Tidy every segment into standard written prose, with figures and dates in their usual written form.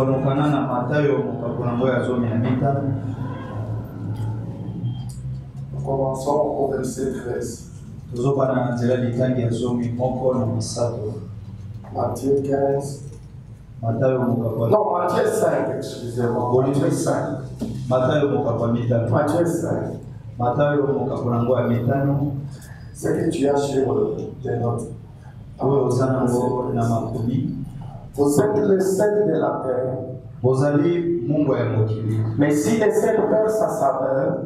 Tokamokana na Matayo mukakunango ya zomi na mita. Commençons au verset 13. Tozopana nzela litangi ya zomi moko na misato. Matthieu 15. Matayo mukakwa. Non, Matthieu 5, excusez-moi. Matthieu 5. Matayo mukakwa mitano. Matthieu 5. Matayo mukakunango ya mitano. Ce que tu as sur tes notes. Vous êtes le sel de la terre. Mais si le sel perd sa saveur,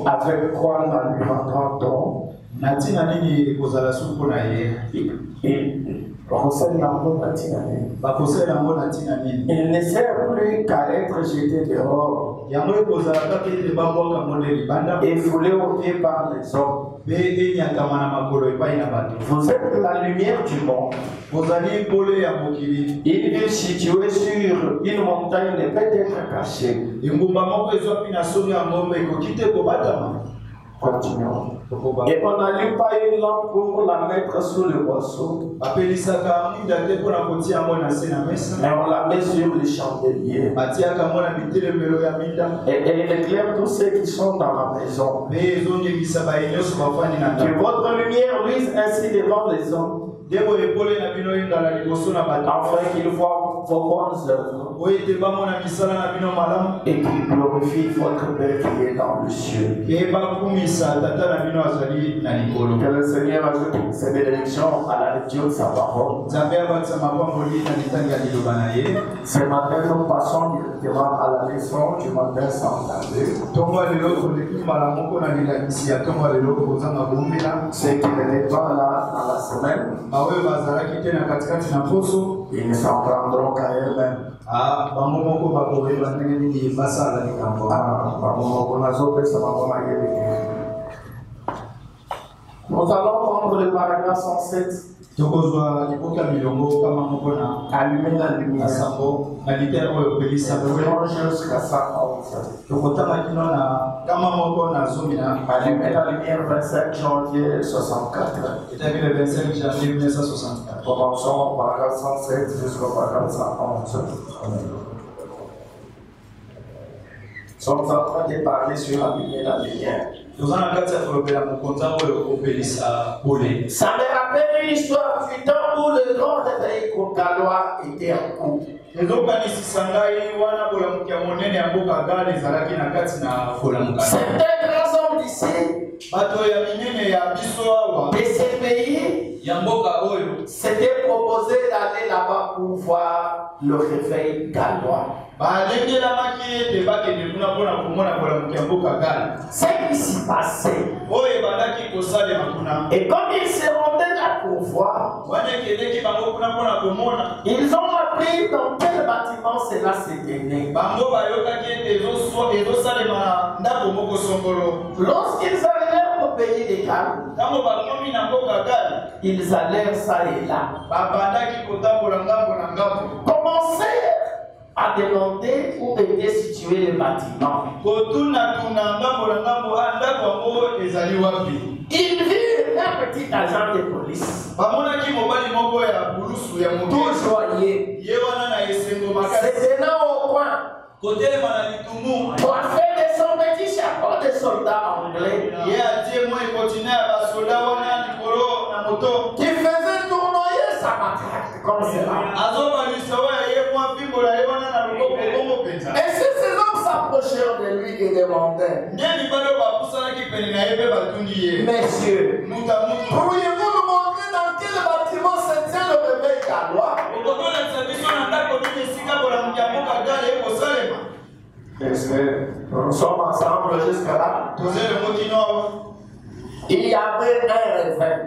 avec quoi la lui rendra-t-on? Il ne sert plus qu'à être jeté dehors et foulé aux pieds par les hommes. Vous êtes la lumière du monde. Il est situé sur une montagne, ne peut être caché. Continuons. Et on n'allume pas une lampe pour la mettre sous le boisseau, mais on la met sur le chandelier. Et elle éclaire tous ceux qui sont dans la maison. Que votre lumière luise ainsi devant les hommes, afin qu'ils voient vos bonnes œuvres et qu'ils glorifient votre Père qui est dans le cieux. Que le Seigneur ajoute ses bénédictions à la lecture de sa parole. Ce matin, nous passons directement à la leçon du matin sans tarder. Ceux qui n'étaient pas là dans la semaine, ils ne s'en prendront qu'à eux-mêmes. Nous allons prendre le paragraphe 107. Allumer la lumière. Jusqu'à 111. Allumer la lumière 25 janvier 64. Commençons au paragraphe 107 jusqu'au paragraphe 111. Nous sommes en train de parler sur allumer la lumière. Ça me rappelle une histoire du temps où le grand réveil Kokaloa était en cours. Certains grands hommes d'ici, de ce pays, s'étaient proposés d'aller là-bas pour voir le réveil gallois. Ce qui s'y passait. Et comme ils se rendaient là pour voir, ils ont appris dans quel bâtiment cela se tenait. Lorsqu'ils arrivèrent au pays des Galles, ils allèrent ça et là. Commencèrent à demander où était situé le bâtiment. Ils virent un petit agent de police. Tout joyeux. Se tenant au coin. Coiffé de son petit chapeau de soldat anglais. Qui faisait tournoyer sa matraque comme cela. Et si ces hommes s'approchèrent de lui et demandaient: Messieurs, pourriez-vous nous montrer dans quel bâtiment se tient le réveil gallois? Est-ce que nous sommes ensemble jusqu'à là? Il y avait un réveil.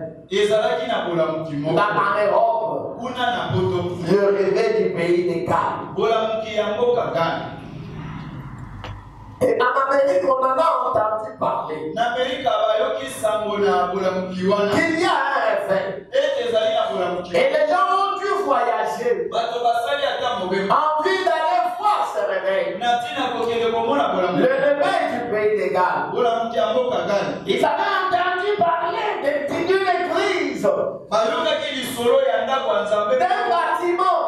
Dans l'Europe, le réveil du pays des Galles. Et en Amérique, on en a entendu parler. Qu'il y a un réveil. Et les gens ont dû voyager en vue d'aller voir ce réveil. Le réveil du pays des Galles. Ils avaient entendu parler d'une église, d'un bâtiment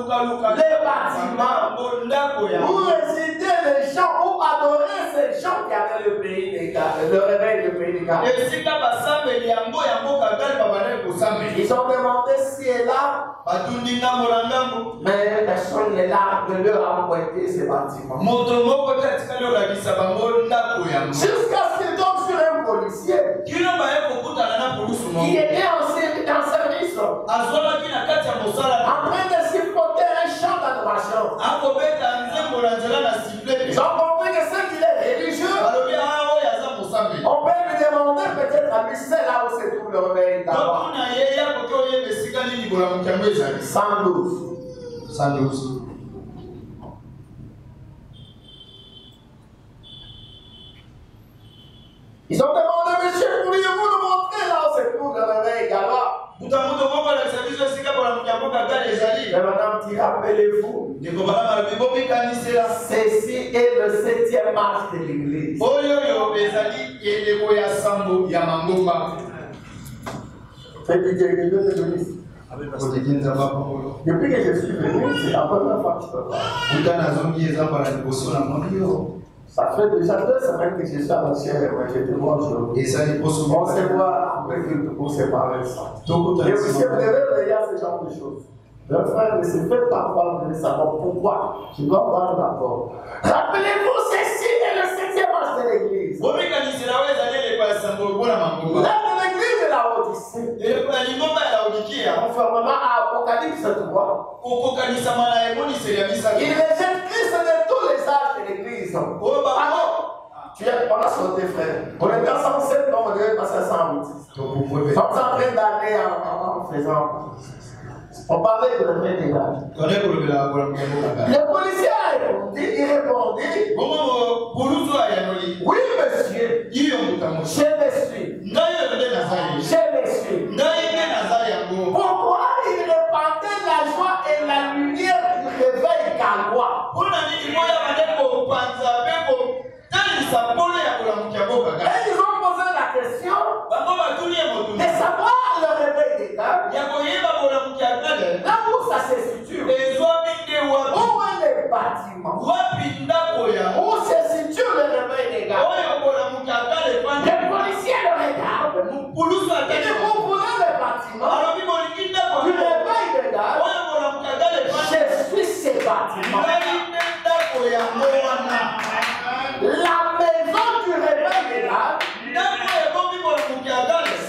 les bâtiments, où résidaient les gens, où adoraient ces gens qui avaient le pays des gars, le réveil du pays des gars. Ils ont demandé si et là, mais personne n'est là de leur a pointé ces bâtiments. Jusqu'à ce qu'ils tombent sur un policier qui était en service, en train de siffloter un chant d'adoration. Ils ont compris que ce qu'il est religieux, on peut lui demander peut-être à lui, c'est là où c'est tout le réveil d'abord. 112. 112. Ils ont demandé, monsieur, pourriez-vous nous montrer là où c'est tout le réveil d'abord? Mais madame, tu rappelez-vous, ceci est le 7e marche de l'église. Depuis que je suis venu, c'est la première fois que je te parle. Ça fait déjà 2 semaines que je suis à la chair, mais je te vois aujourd'hui. On se voit après que pour séparer ça. Et aussi, vous devez regarder ce genre de choses. Le frère ne se fait pas voir de savoir pourquoi. Tu dois voir d'abord. Rappelez-vous, ceci est le 7e marche de l'église. L'heure de l'église est la Odyssée. Conformément à Apocalypse 3. Il rejette Christ de tous les âges de l'église. On a sauté, frère. On est en 107, donc on devait passer à 108. Nous sommes en train d'aller en faisant. On parlait de la des gars. Le policier a répondu, il répondit. Oui, monsieur. Je le suis. Je le suis. Pourquoi il répandait la joie et la lumière du réveil gallois? Et ils ont posé la question de savoir le réveil des gars. Là où ça se situe, où est le bâtiment, où se situe le réveil des gars. Les policiers le regardent. Et vous voulez le bâtiment du réveil des gars. Je suis ces bâtiments. La maison du réveil des gars,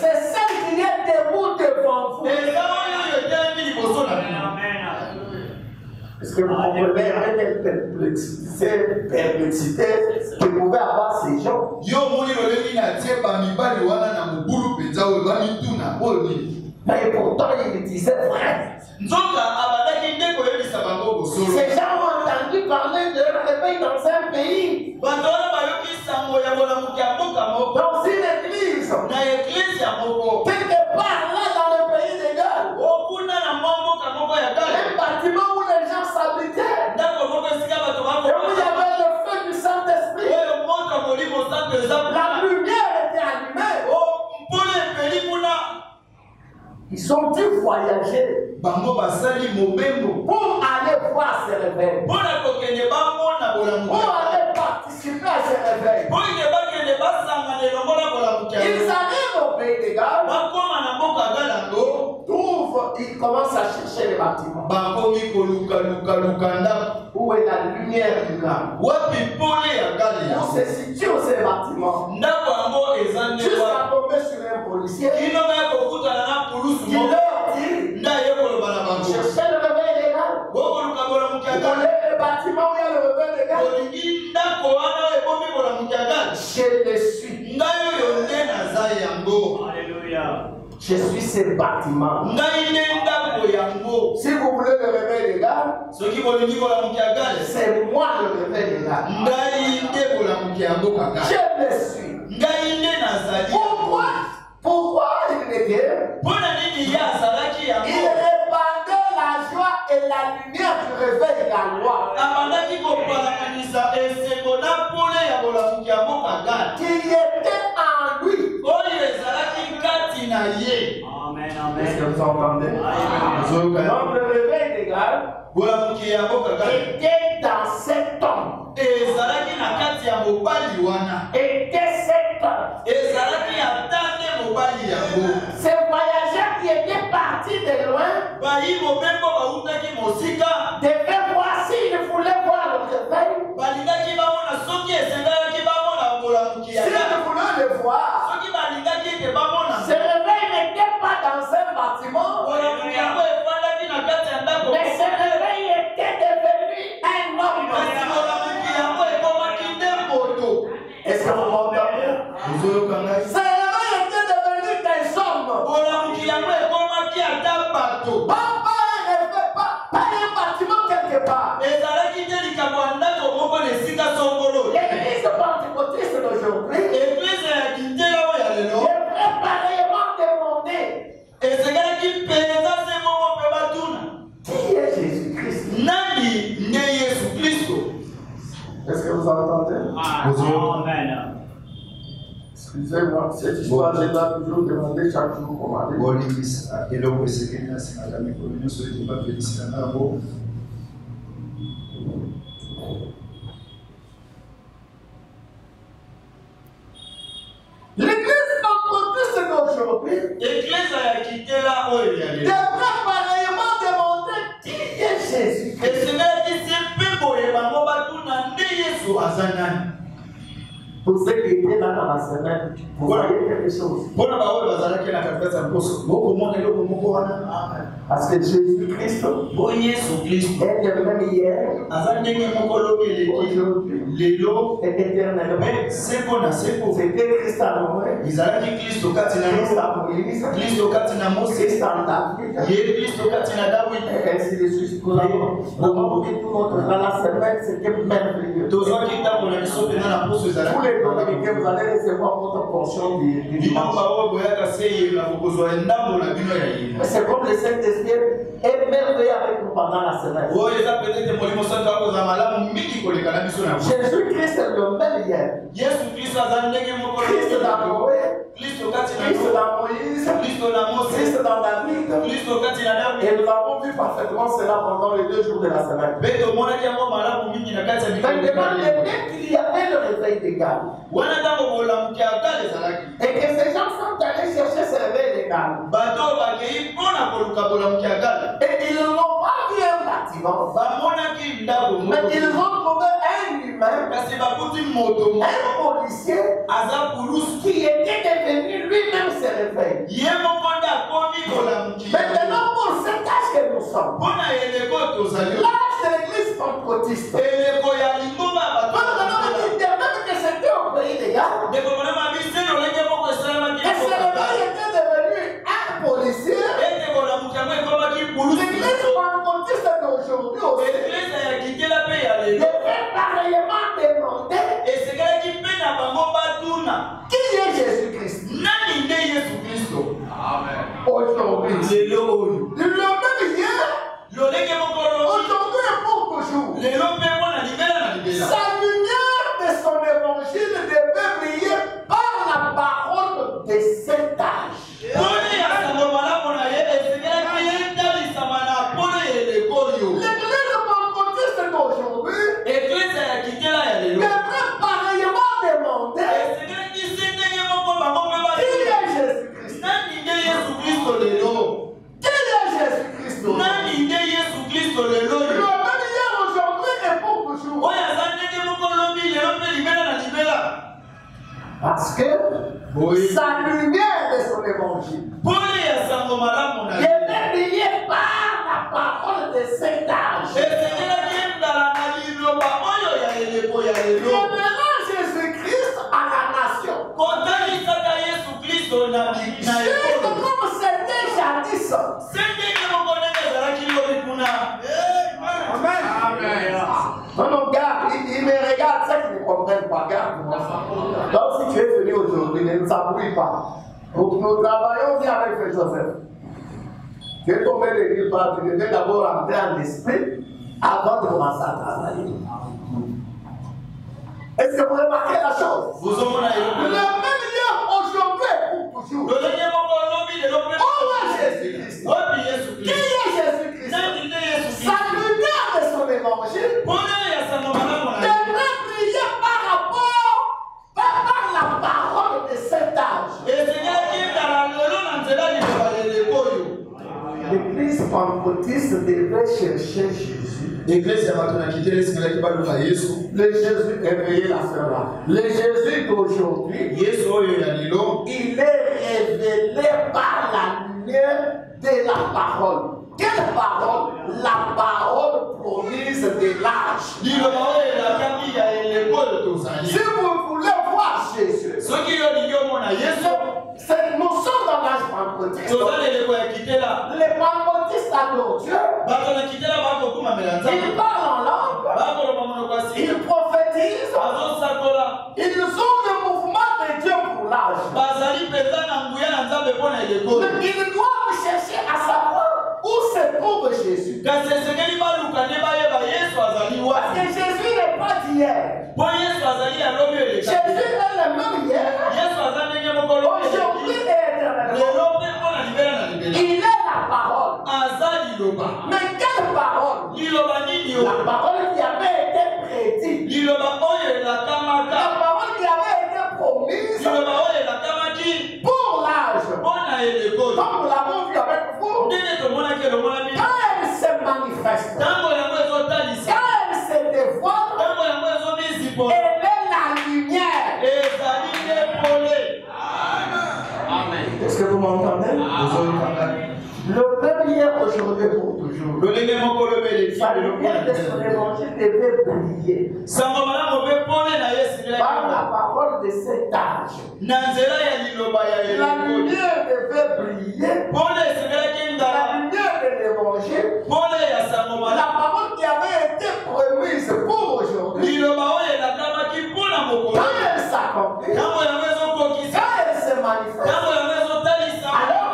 c'est celle qui est debout devant vous. Est-ce que vous comprenez avec quelle perplexité que pouvaient avoir ces gens? Mais pourtant, il disait vrai. Ces gens ont entendu parler de réveil dans un pays, dans une église, quelque part là dans le pays des gars, un bâtiment où les gens s'habitaient, et où il y avait le feu du Saint-Esprit, la lumière était allumée. Ils ont dû voyager pour aller voir ces réveils, pour aller participer à ces réveils. Ils arrivent au pays des gars, ils commencent à chercher les bâtiments. Où est la lumière du gars? Où se situent ces bâtiments? Jusqu'à tomber sur un policier qui leur dit, cherchez le réveil des gars. Vous voulez le bâtiment où il y a le réveil des gars? Je le suis. Alléluia. Je suis ce bâtiment. Si vous voulez le réveil des gars, c'est moi le réveil des gars. Je le suis. Pourquoi il était? Il répandait la joie et la lumière du réveil gallois. Qui était en lui. Amen. Est-ce que vous entendez? Donc le réveil des gars était dans cet homme. Était cet homme. Ces voyageurs qui étaient partis de loin devaient voir s'ils voulaient voir le réveil. S'ils voulaient le voir, ce réveil n'était pas dans un bâtiment, mais ce réveil était devenu un homme. Est-ce que vous m'entendez? Ce réveil était devenu des hommes. Pas un bâtiment quelque part. L'église pentecôtiste d'aujourd'hui devrait pareillement demander qui est Jésus-Christ. Est-ce que vous entendez? Amen. Excusez-moi, cette histoire, je dois toujours demander chaque jour comment aller. L'église pentecôtiste d'aujourd'hui devrait pareillement demander qui est Jésus-Christ. Pour ceux qui étaient là dans la semaine, vous voyez quelque chose. Parce que Jésus-Christ est le même hier, aujourd'hui et éternellement. C'était Christ à Noé, Christ à Moïse, Christ à David, et ainsi de suite. Nous avons pris tout notre dans la semaine, c'était merveilleux. Tous les dominicains, vous allez recevoir votre portion du dimanche. C'est comme le Saint-Esprit est merveilleux avec nous pendant la semaine. Jésus-Christ est le même hier. Christ dans Noé, Christ dans Moïse, Christ dans David. Et nous avons vu parfaitement cela pendant les 2 jours de la semaine. Maintenant, qu'il y avait le réveil des gars. Et que ces gens sont allés chercher ce réveil des gars. Et ils n'ont pas vu un bâtiment. Mais ils ont trouvé un humain, un policier, qui était devenu lui-même ce réveil. Maintenant, pour cet âge que nous sommes, l'âge de l'église pentecôtiste, c'était au pays des gars. Et ce réveil était devenu un policier. L'église pentecôtiste d'aujourd'hui aussi devait pareillement demander qui est Jésus-Christ. Aujourd'hui, le même hier, aujourd'hui et pour toujours. Sa lumière de son évangile devait briller par la parole de cet âge. L'église pentecôtiste d'aujourd'hui devrait pareillement demander qui est Jésus-Christ. Qui est Jésus-Christ? Le même hier, aujourd'hui et pour toujours. Parce que sa lumière de son évangile devait briller par la parole de cet âge. Révélant Jésus-Christ à la nation. Juste comme c'était jadis. Amen. Non, garde, il me regarde, ça qu'ils ne comprennent pas, garde-moi. Donc si tu es venu aujourd'hui, ne nous appuie pas. Nous travaillons bien avec Frère Joseph. Tu es tombé de nulle part, tu devais d'abord rentrer en esprit avant de commencer à travailler. Est-ce que vous remarquez la chose? Le même lien aujourd'hui et pour toujours. Où est Jésus? l'évangile devrait briller par la parole de cet âge. L'église pentecôtiste devrait chercher Jésus. Le Jésus réveillé la sœur. Le Jésus d'aujourd'hui, il est révélé par la lumière de la parole. Quelle parole? La parole promise de l'âge. Si vous voulez voir Jésus, nous sommes dans l'âge pentecôtiste. Les pentecôtistes adorent Dieu. Ils parlent en langue. Ils prophétisent. Ils ont le mouvement de Dieu pour l'âge. Mais ils doivent chercher à savoir où se trouve Jésus. Parce que Jésus n'est pas d'hier. Jésus est le même hier. Aujourd'hui et éternellement. Il est la parole. Mais quelle parole? La parole qui avait été prédite. La parole qui avait été promise pour l'âge. Comme nous l'avons vu avec vous. Quand elle se manifeste, quand elle se dévoile, elle est la lumière. Est-ce que vous m'entendez? Le même hier, aujourd'hui pour toujours. La lumière de son évangile devait briller par la parole de cet âge. La lumière devait briller. La lumière de l'évangile. La parole qui avait été promise pour aujourd'hui. Quand elle s'accomplit, quand elle se manifeste, alors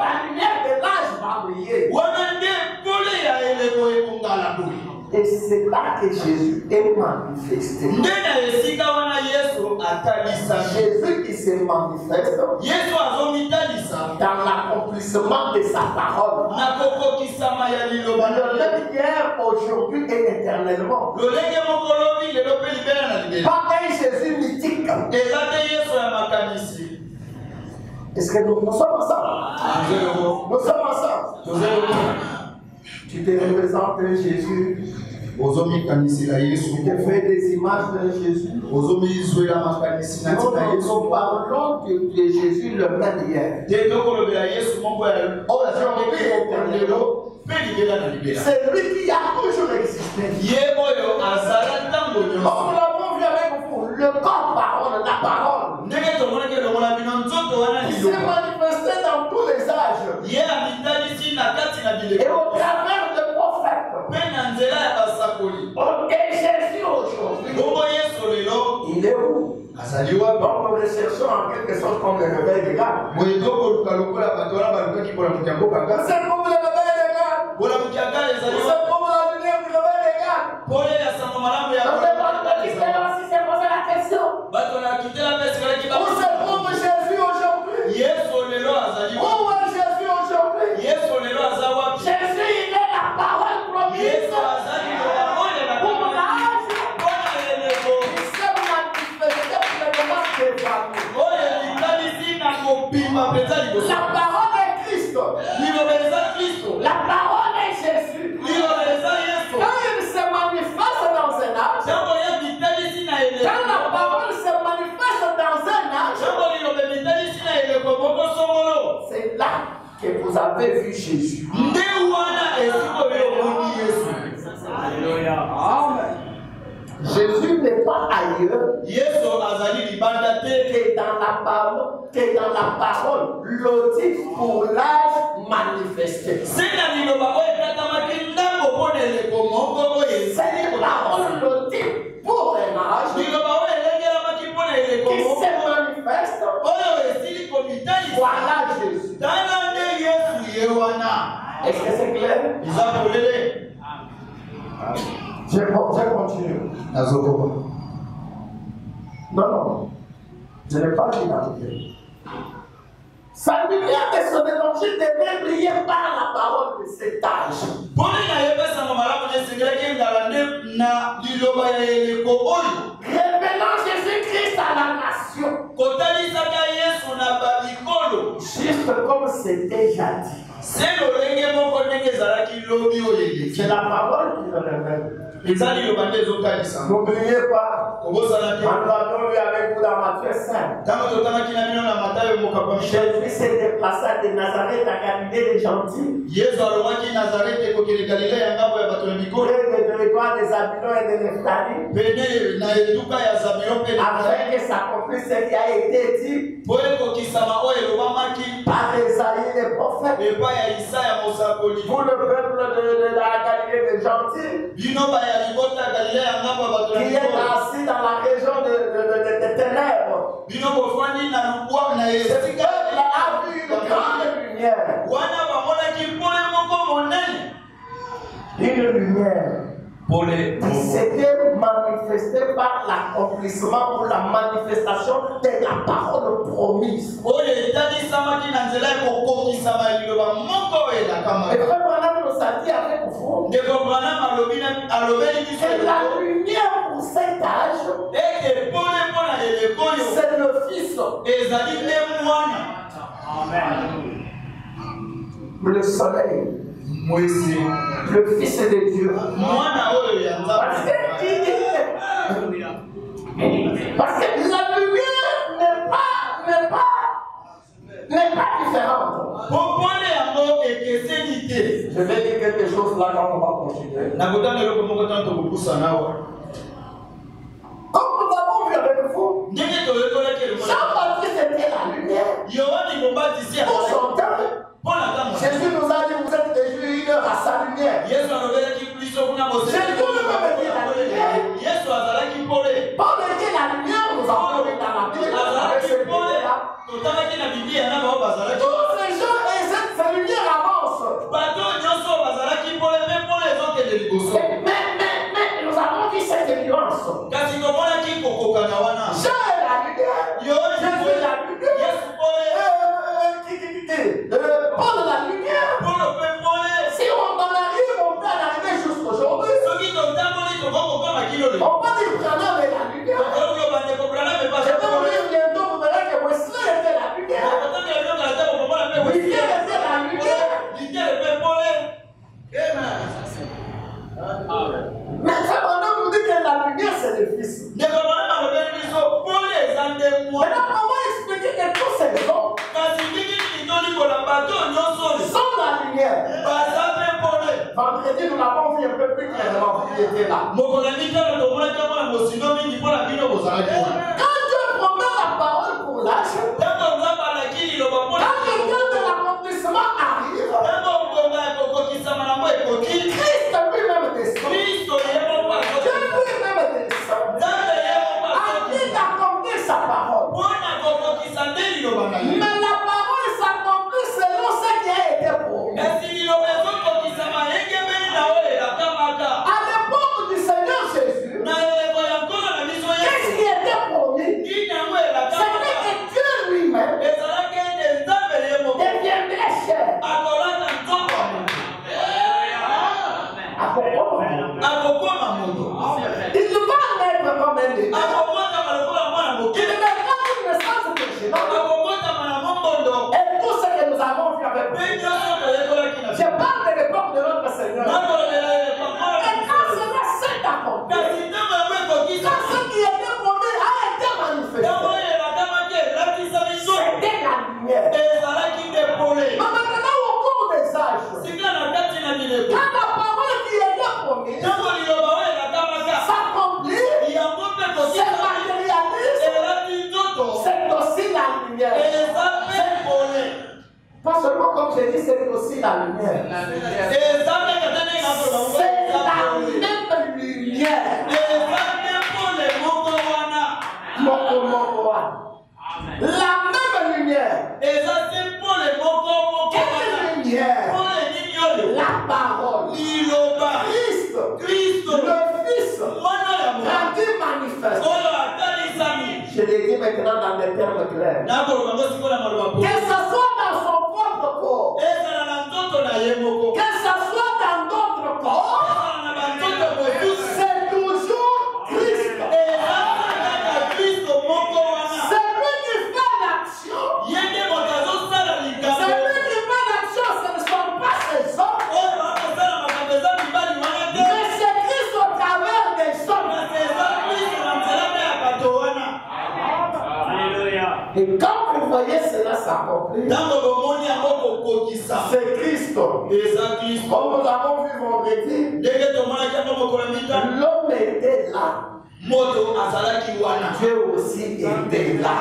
la lumière de l'âge va briller. Et c'est là que Jésus est manifesté. Jésus qui se manifeste dans l'accomplissement de sa parole. Le même hier, aujourd'hui et éternellement. Pas un Jésus mythique. Est-ce que nous sommes ensemble? Nous sommes ensemble. Tu te représentes un Jésus. Tu te fais des images de Jésus. Nous parlons de Jésus le même hier. Aujourd'hui, c'est lui qui a toujours existé. Comme nous l'avons vu avec vous, le corps parole, la parole. Il s'est manifesté dans tous les âges. Et au travers de prophètes. Et Jésus aujourd'hui, il est où? Donc nous le cherchons en quelque sorte comme le réveil des gars. C'est comme le réveil des gars. C'est comme la lumière du réveil des gars. Si c'est posé la question. Où se trouve Jésus aujourd'hui? Où est Jésus aujourd'hui? Jésus, il est la parole promise. Pour l'âge, il s'est manifesté pleinement devant nous. La parole est Christ. La parole est Jésus. Quand il se manifeste dans un âge, quand la parole se manifeste dans un âge, c'est là que vous avez vu Jésus. Jésus n'est pas ailleurs que dans la parole, l'autif pour l'âge manifesté. C'est la parole, l'autif pour un âge qui se manifeste. Voilà Jésus. Est-ce que c'est clair? Je continue. Non. Je n'ai pas l'identité. Sa lumière de son évangile devait briller par la parole de cet âge. na liloba ya eleko oyo. Révélant Jésus-Christ à la nation. Kotalisaka Yesu na babikolo. Juste comme c'était jadis. C'est lolenge moko ndenge ezalaki lobi oyo eleki. C'est la parole qui le révèle. Eza liloba nde ezokalisa. N'oubliez pas, Kobosana te. nous avons lu avec vous dans Matthieu 5. Ntango totamaki na bino na Matayo mokapa Jésus s'est déplacé de Nazareth à Galilée des gentils. Yesu alongaki Nazareth ekokende Galilea ya ngambo ya bato ya mikolo. Près des territoires des Zabulon et de Nephtali. Pene na etuka ya Zabulon mpe Afin que s'accomplisse ce qui a été dit po ekokisama oyo elobamaki par Esaïe les prophètes. epai ya Isaya mosakoli. Pour le peuple de la Galilée des gentils, Bino baya libota ya Galilea ya ngambo ya bato ya qui est mikolo. assis dans la région des ténèbres. Bino bofandi na lubwa na Ce esika peuple a vu une grande lumière. wana bamonaki pole moko monene. Une lumière Pole qui s'était manifestée par l'accomplissement ou la manifestation de la parole promise. oyo etalisamaki na nzela ya kokokisama liloba moko oyo elakama. Et frère Branham nous a dit avec vous ndeko Branham alobeli biso que la lumière pour cet âge, ete pole mpo na eleko oyo c'est le Fils, ezali nde mwana. le soleil, Mwezi le Fils de Dieu. mwana oyo ya Parce Nzambe. que la lumière n'est pas différente. Po pole yango ekeseni te. Je vais dire quelque chose là quand on va continuer. nakotanga eloko moko ntango tokopusana awa. Comme nous avons vu avec vous, ndenge toyekolaki eloko Jean-Baptiste était la lumière. yohani mobatisi Pour son temps, mpo na ntango Jésus nous a dit, vous êtes des une heure à sa lumière. yesu alobelaki biso kuna yesu azalaki pole. Paul était la lumière, nous avons vu dans la Bible. Avec azalaki ce pole là. totalaki na biblia na bao bazalaki Tous les gens et cette lumière avance. bato nyonso bazalaki pole mpe pole ezokende liboso. Mais nous avons vu cette nuance. kasi tomonaki kokokana wana. Jean est la lumière. yohani Jésus pole est la lumière. yesu pole Paul est la lumière. polo mpe pole. Si on en arrive, on peut en arriver jusqu'aujourd'hui. soki totamboli tokokokama kilo le On va dire Branham est la lumière. oloba ndeko Branham Je vais vous dire bientôt, vous verrez que Wesley était la lumière. Luther était la lumière. Mais ça, maintenant, vous dites que la lumière, c'est le Fils. Maintenant, comment expliquer que tous ces hommes sont la lumière? Vendredi, nous l'avons vu un peu plus clairement. Il était là. Quand Dieu promet la parole pour l'âge, quand le temps de l'accomplissement arrive, Christ lui-même descend. Dieu lui-même descend. A dit d'accomplir sa parole. Mais la parole s'accomplit selon ce qui a été promis. À l'époque du Seigneur Jésus, qu'est-ce qui était promis? C'était que Dieu lui-même deviendrait chair. Il va naître comme un bébé. Il n'est pas une naissance virginale. Et tout ce que nous avons vu avec vous, je parle de l'époque de notre Seigneur. Et quand cela s'est accompli, quand ce qui était promis a été manifesté, c'était la lumière. Mais maintenant, au cours des âges, quand la parole qui était promise s'accomplit, se matérialise, c'est aussi la lumière. Pas seulement comme j'ai dit, c'est aussi la lumière. C'est la même lumière. La même lumière. Quelle lumière? La parole. Christ, le Fils, rendu manifeste. Je l'ai dit maintenant dans des termes clairs. Que ce soit dans son propre corps, que ce soit dans d'autres corps, c'est Et quand vous voyez cela s'accomplir, c'est Christ. Comme nous avons vu vendredi, l'homme était là. Dieu aussi était là.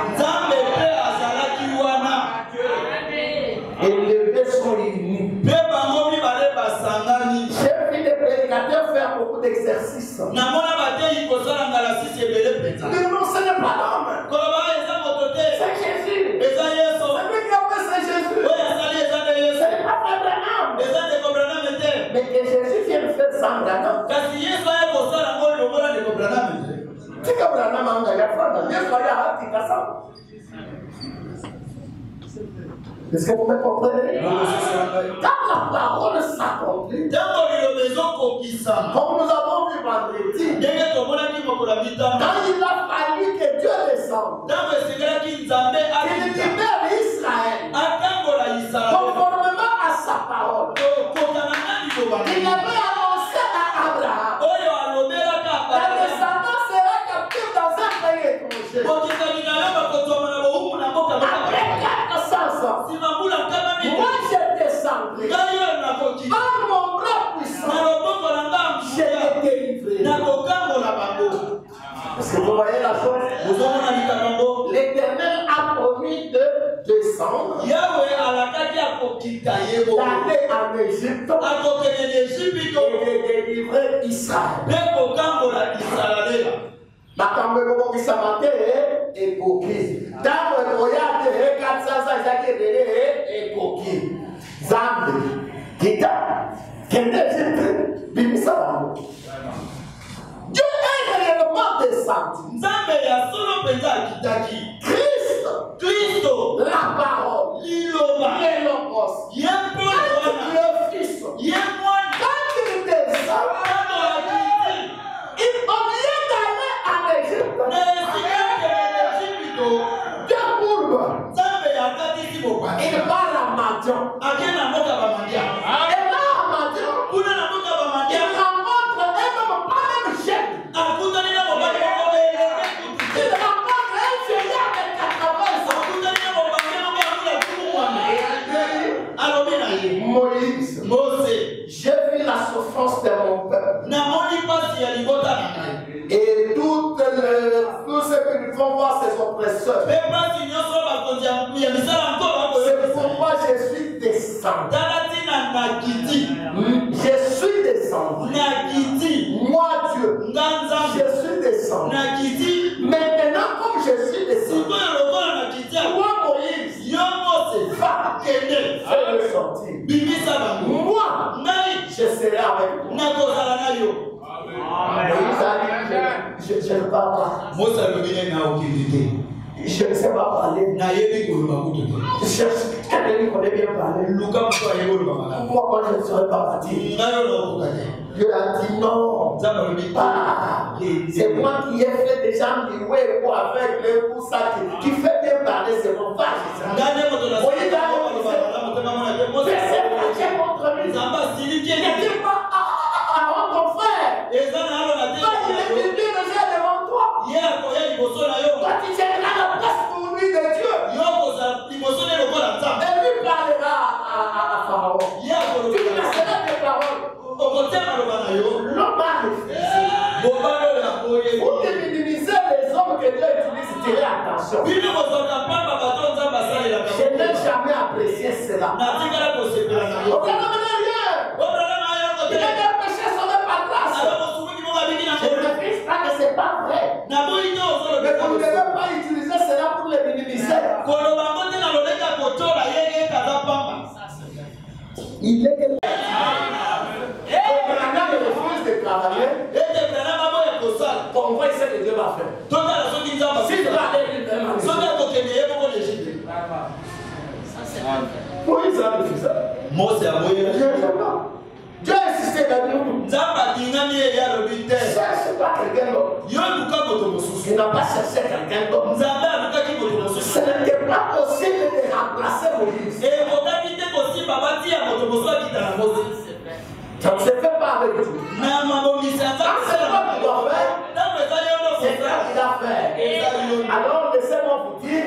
Et les deux sont unis. J'ai vu des prédicateurs faire beaucoup d'exercices. Mais non, ce n'est pas l'homme. C'est Jésus. C'est lui qui a fait, c'est Jésus. Ce n'est pas Abraham. Mais que Jésus vienne faire sans Abraham. C'est qu'Abraham a engagé Dieu soit à est-ce que vous me comprenez? Quand la parole s'accomplit, comme nous avons vu vendredi, quand il a fallu que Dieu descende, qu'il libère Israël, conformément à sa parole, il avait annoncé à Abraham, la descendance sera captive dans un pays étranger. Après 400 ans, moi je descendrai en mon bras puissant, je l'ai délivré. Est-ce que vous voyez la chose? L'Éternel a promis de descendre, d'aller en Égypte et de délivrer Israël. Makambo qui s'amaté et coquille. Dans le voyage de 400 ans, et coquille. Zambi, Kita, Kendégypte, Bimisabano. Dieu est réellement descendu. Christ, la parole, l'élocos, le Fils. Quand il descend, il oblige d'aller en Égypte. Dieu courbe. Il part à Madian. Et là, à Madian, il rencontre un homme pas même jeune. Il rencontre un vieillard de 80 ans. Moïse, j'ai vu la souffrance de mon peuple. Et tous ceux qui nous font voir ses oppresseurs. C'est pourquoi je suis descendu. Je suis descendu. Moi, Dieu, je suis descendu. Maintenant, comme je suis descendu, toi, Moïse, va faire le sortir. Moi, je serai avec toi. Moïse a dit, je ne parle pas. Je ne sais pas parler. Je cherche quelqu'un qui connaît bien parler. Moi, je ne saurais pas partir. Dieu a dit non. C'est moi qui ai fait des gens du Wébo avec le Moussa qui fait bien parler, c'est mon père. C'est contre lui. Ne dis pas à ton frère. Il est bien déjà devant toi. Toi, tu tiendras la place pour lui de Dieu. Et lui parlera à Pharaon. Tu lui laisseras des paroles. L'homme a refusé. Pour minimiser les hommes que Dieu utilise, tirez attention. Je n'ai jamais apprécié cela. Il y a des péchés sauvés par grâce. Je ne refuse pas que ce n'est pas vrai. Mais vous ne devez pas utiliser cela pour les minimiser. Il est que refuse de travailler. On voit ce que Dieu va faire. S'il va aller lui-même. Moïse a refusé. Dieu a insisté dans nous. Cherche pas quelqu'un d'autre. Il n'a pas cherché quelqu'un d'autre. Ce n'était pas possible de remplacer Moïse. Ça ne se fait pas avec tout. Quand c'est toi qui dois faire, c'est toi qui dois faire. Alors laissez-moi vous dire,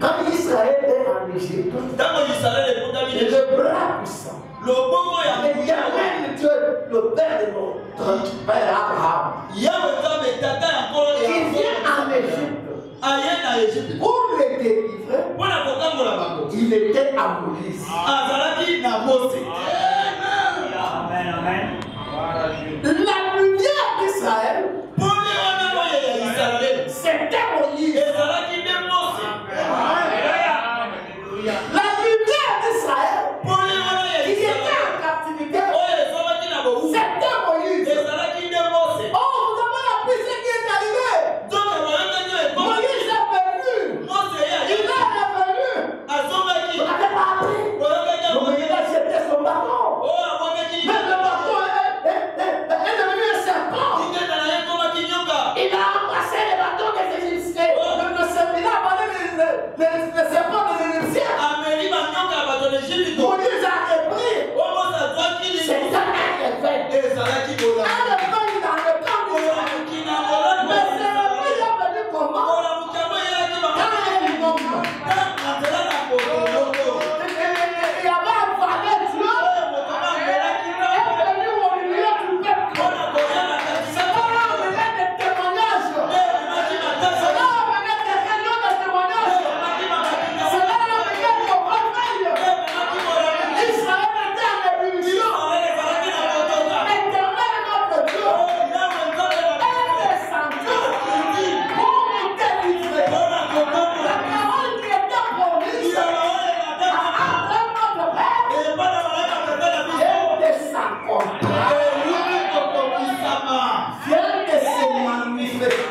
Quand Israël est en Égypte, et le bras puissant, mais Yahweh, le père de notre père Abraham, il vient en Égypte pour les délivrer. Il était à Moïse. La lumière d'Israël, c'était Moïse. La lumière d'Israël, qui était en captivité, c'était Moïse. Oh, vous avez appris ce qui est arrivé. Moïse est venu. Il est revenu. Vous n'avez pas appris. Moïse a jeté son bâton. Mais le bâton est devenu un serpent. Il a embrassé les bâtons des Égyptiens. Le serpent a avalé les serpents des Égyptiens. Moïse a repris. C'est ça un réveil. Un réveil dans le camp d'Israël. Mais ce réveil est venu comment? Quand il y a une ombre. Il y avait un valet Dieu. Est venu au milieu du peuple. Cela amenait des témoignages. Cela amenait des réunions de témoignages. Cela amenait des réveils. Israël était en ébullition. Éternel notre Dieu est descendu pour nous délivrer. La parole qui était promise à Abraham notre père est de s'accomplir. Vient de se manifester.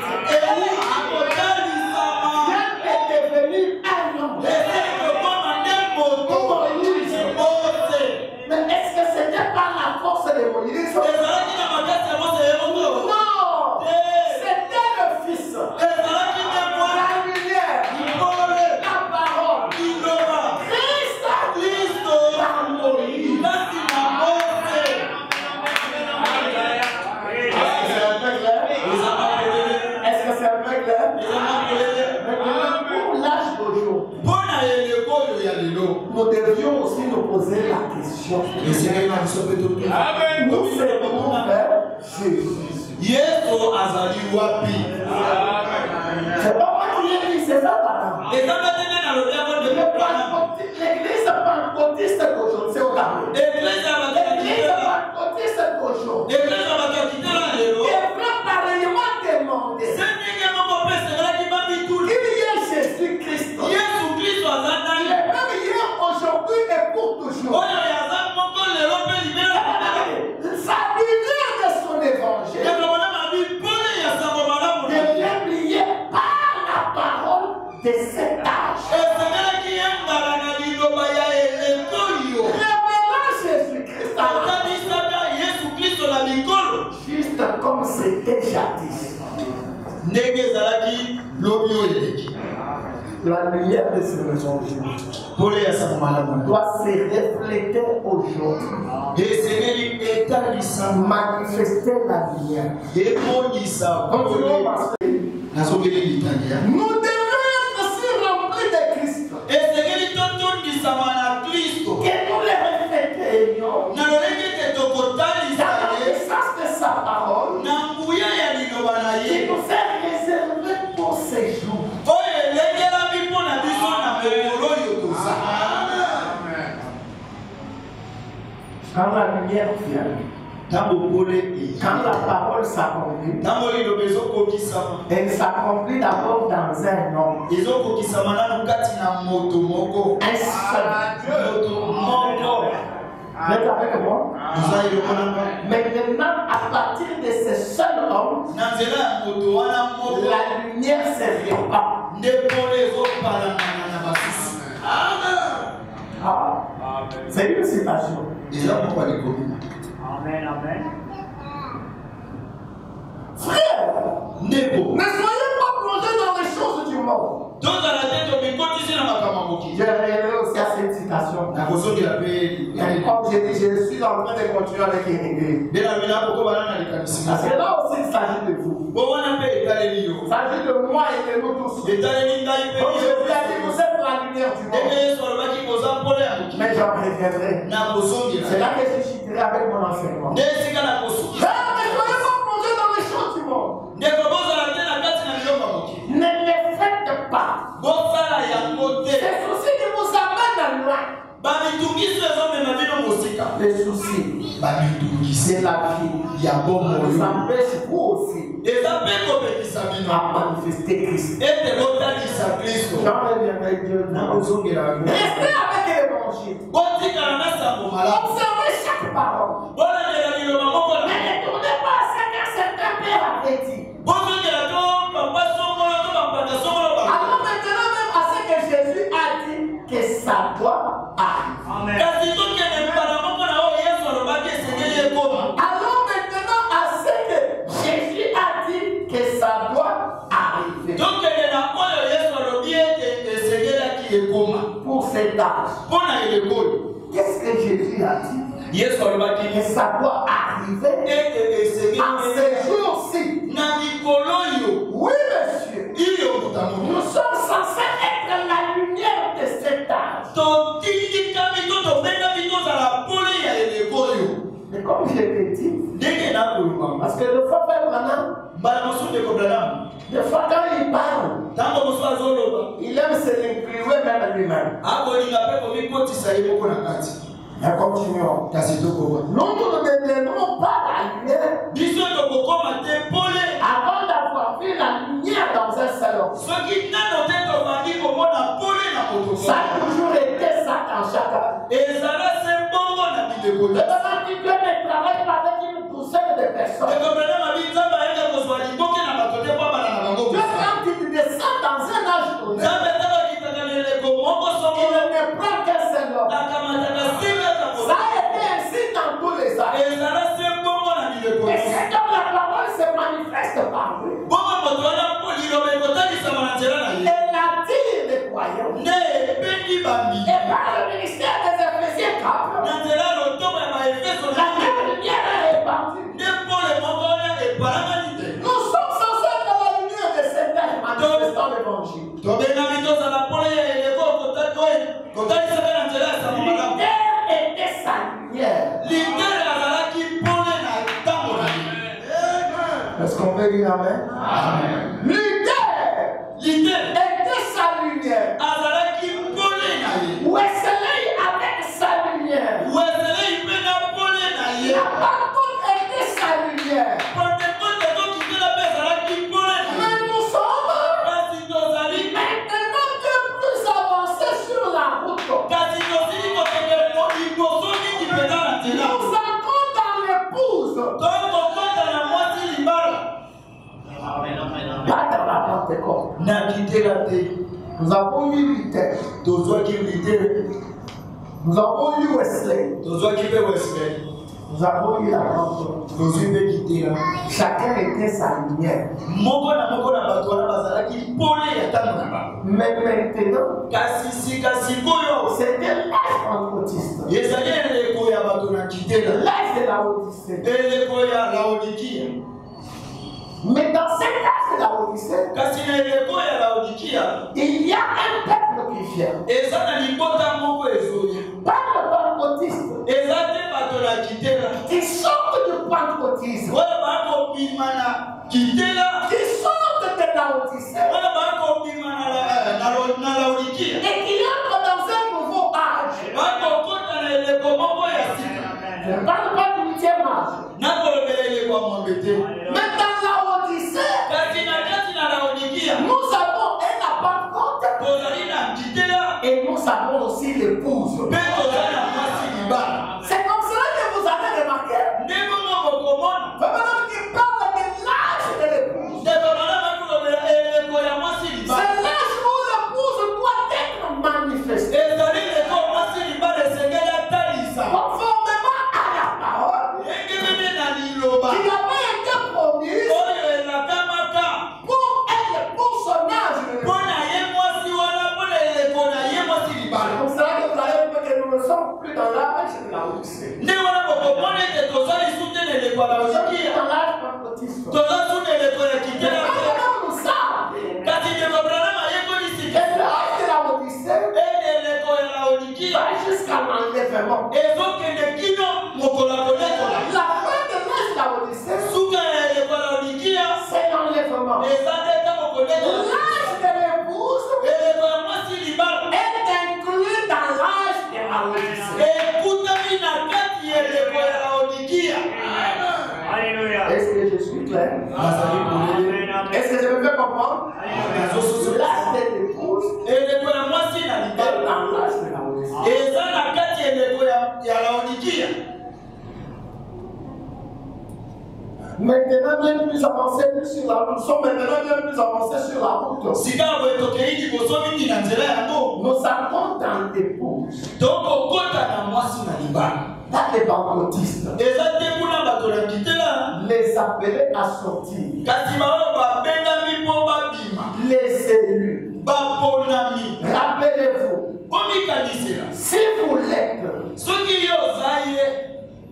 Vient de devenir un homme. Mais est-ce que c'était pas la force de Moïse? Non, c'était le Fils, la lumière, la parole, Christ par Moïse. Est-ce que c'est un peu clair? Maintenant, pour l'âge d'aujourd'hui, nous devions aussi nous poser la question. Nous servons vers Jésus. C'est pas moi qui l'ai dit, c'est ça, madame. L'église pentecôtiste d'aujourd'hui, c'est au Cameroun. L'église pentecôtiste d'aujourd'hui devrait pareillement demander qu'il y ait Jésus-Christ. Il est même hier, aujourd'hui et pour toujours. Sa lumière de son évangile devient liée par la parole de cet âge. Révélant Jésus-Christ juste comme c'était jadis. La lumière de ce évangile doit se refléter aujourd'hui. Manifester la lumière. Nous devons être si remplis de Christ que nous les reflétions dans la puissance de sa parole qui nous est réservée pour ces jours. Quand la lumière vient, quand la parole s'accomplit, elle s'accomplit d'abord dans un homme. Un seul. Vous êtes avec moi? Maintenant, à partir de ce seul homme, la lumière se répand. C'est une citation. Amen, amen. Frère, ne soyez pas plongés dans les choses du monde. J'ai réalisé aussi à cette citation. Comme j'ai dit, je suis en train de continuer avec Énégré. Parce que là aussi, il s'agit de vous. Il s'agit de moi et de nous tous. Comme je vous l'ai dit, vous êtes la lumière du monde. Mais j'en reviendrai. C'est là que je susciterai avec mon enseignement. Mais soyez pas plongés dans les choses du monde. Ne les faites pas. Ces soucis qui vous amènent loin. Les soucis, c'est la vie. Vous empêchent vous aussi à manifester Christ. J'en reviendrai Dieu. Restez avec l'évangile. Observez chaque parole. Mais ne tournez pas à ce que certains pères avaient dit. Alors maintenant même à ce que Jésus a dit que ça doit arriver. Alors maintenant à ce que Jésus a dit que ça doit arriver. Pour cet âge. Qu'est-ce que Jésus a dit? Que ça doit arriver en ces jours-ci. Oui, monsieur. Nous sommes censés être la lumière de cet âge. Mais comme je l'ai dit, parce que le fois des fois quand il parle, il aime se l'inclure même lui-même. Mais continuons. Nous ne deviendrons pas la lumière avant d'avoir vu la lumière dans un salon. Ça a toujours été ça dans chacun. Maintenant, tu peux ne travailler avec une douzaine de personnes. Quand tu descends dans un âge donné, il ne prend qu'un seul homme. Ça a été ainsi dans tous les âges. Et c'est comme la parole se manifeste par lui. Elle attire les croyants. Et par le ministère des Éphésiens 4, la lumière est répandue. Nous sommes censés être la lumière de cet âge manifestant l'évangile. L'idée était sa lumière. Est-ce qu'on peut dire amen? Amen. L'idée était sa lumière. Wesley avec sa lumière. La Pentecôte était sa lumière. Mais nous sommes maintenant que plus avancés sur la route. Nous entrons dans l'épouse. Pas dans la Pentecôte. Nous avons eu Luther. Nous avons eu Wesley. Nous avons eu la Pentecôte. Chacun était sa lumière. Mais maintenant, c'était l'âge pentecôtiste. L'âge de la Odyssée. Mais dans cet âge de la Odyssée, il y a un peuple qui vient. Pas le pentecôtiste. Qui sortent du pentecôtisme. Qui sortent de la Odyssée. Et qui entrent dans un nouveau âge. Je ne parle pas du 8e âge. Mais dans la Odyssée, nous avons un Pentecôte et nous avons aussi l'épouse. C'est comme cela que vous avez remarqué. Il parle de l'âge de l'épouse. C'est l'âge où l'épouse doit être manifestée. Conformément à la parole qui n'a pas été dans l'âge de la Odyssée. Nde wana bokomona ete tozali sute na eleko ya laodikia. Dans l'âge pentecôtiste. Toza sute eleko ya kitela. Kasi ndeko Branham ayekoli sika. Et l'âge de la Odyssée eleko ya laodikia va jusqu'à l'enlèvement. ezokende kino mokolo ya kolekola. La fin de l'âge de la Odyssée, Suka ya eleko ya laodikia c'est l'enlèvement. eza nde ntango kolekola. L'âge de l'épouse eleko ya mwasi libala est inclus dans l'âge de la Odyssée. ekutami na kati ya eleko ya laodikia. Est-ce que je suis clair? Est-ce que je me fais comprendre? L'âge de l'épouse eleko ya mwasi na est libala dans l'âge de la Odyssée. eza na kati ya eleko ya laodikia. Maintenant, bien plus avancé sur la route. Nous sommes maintenant bien plus avancés sur la route. sika boye tokei liboso mingi na nzela yango Nous avons dans l'épouse, donc okota na mwasi na libala dans les pentecôtistes, eza te kuna bato na kitela les appeler à sortir, kasi baoyo babengami mpo babima les élus. baponami. Rappelez-vous, Omikanisela si vous l'êtes, soki yo oza ye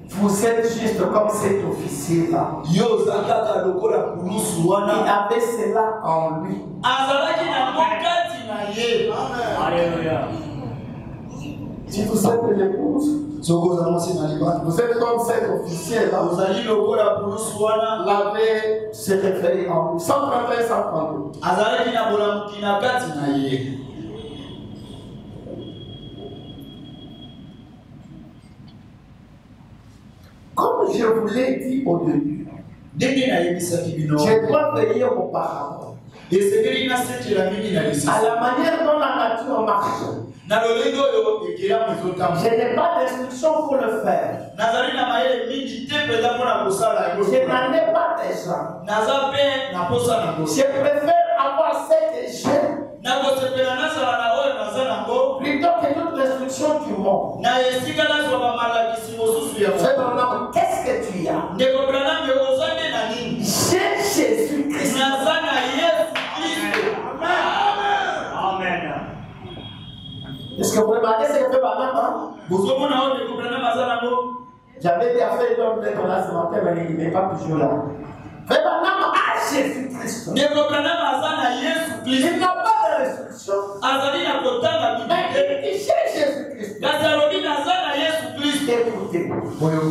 vous êtes juste comme cet officier-là. yo oza kaka lokola kulusu Il wana avait cela en lui. azalaki nango kati na ye. Si vous êtes l'épouse, soki oza mwasi na libala vous êtes comme cet officier-là. ozali lokola kulusu wana L'avait se référé en lui. 131, 132. azalaki na bolamuki na kati na ye. Comme je vous l'ai dit au début, ndenge nayebisaki bino je dois veiller auparavant esengeli nasetela mingi na à lisusu la manière dont la nature marche. na lolenge oyo ekelamu Je ezotambola. n'ai pas d'instruction pour le faire. nazali na mayele mingi te mpenza mpona kosala Je yango. n'en ai pas déjà. naza mpe na posa nango Je préfère avoir ce que j'ai nakosepela nazala na oyo naza nango plutôt que toute l'instruction du monde. na esika nazwa bamalakisi mosusu ya Frère Branham, qu'est-ce que tu as? ndeko Branham oza nde na nini? J'ai Jésus-Christ. naza na yesu kristo. Est-ce que vous remarquez ce que fait Branham? bozomona oyo ndeko Branham aza nango. J'avais dit à Frère Branham d'être là ce matin, mais il n'est pas toujours là. Frère Branham a Jésus-Christ. ndeko Branham aza na yesu kristo Il n'a pas de restriction. azali na kotanga Mais mingi te. il dit j'ai Jésus-Christ. kasi alobi naza na yesu kristo. Écoutez,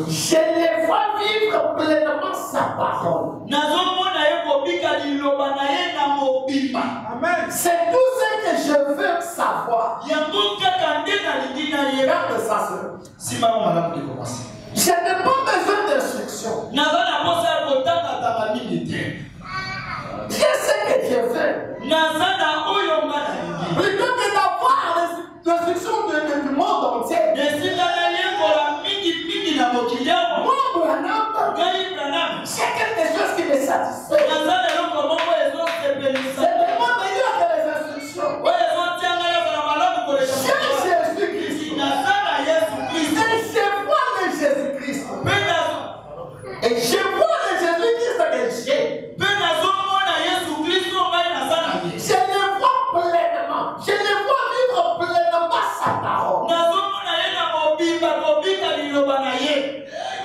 je les vois vivre pleinement sa parole. nazomona ye kobika liloba na ye na mobimba. C'est tout ce que je veux savoir. yango kaka nde nalingi na ye. Regarde ça, sœur. simango malamu te komasi. Je n'ai pas besoin d'instruction. naza na posa ya kotangatanga mingi te. Qu'est-ce que je veux? naza na oyo nga nalingi. Plutôt que d'avoir l'instruction du monde entier. esika nayekola mingi na mokili awa. Moi, Branham, ngai Branham j'ai quelque chose qui me satisfait. naza na eloko moko ezosepelisa C'est vraiment meilleur que les instructions. oyo ezotianga yozala malamu koleka J'ai Jésus-Christ. naza na yesu kristo Et je vois le Jésus-Christ. mpe Et je vois le Jésus-Christ que j'ai. nazomona yesu kristo ngai naza na ye. Je le vois pleinement. Je le vois vivre pleinement sa parole. nazomona ye na mobimba kobika liloba na ye.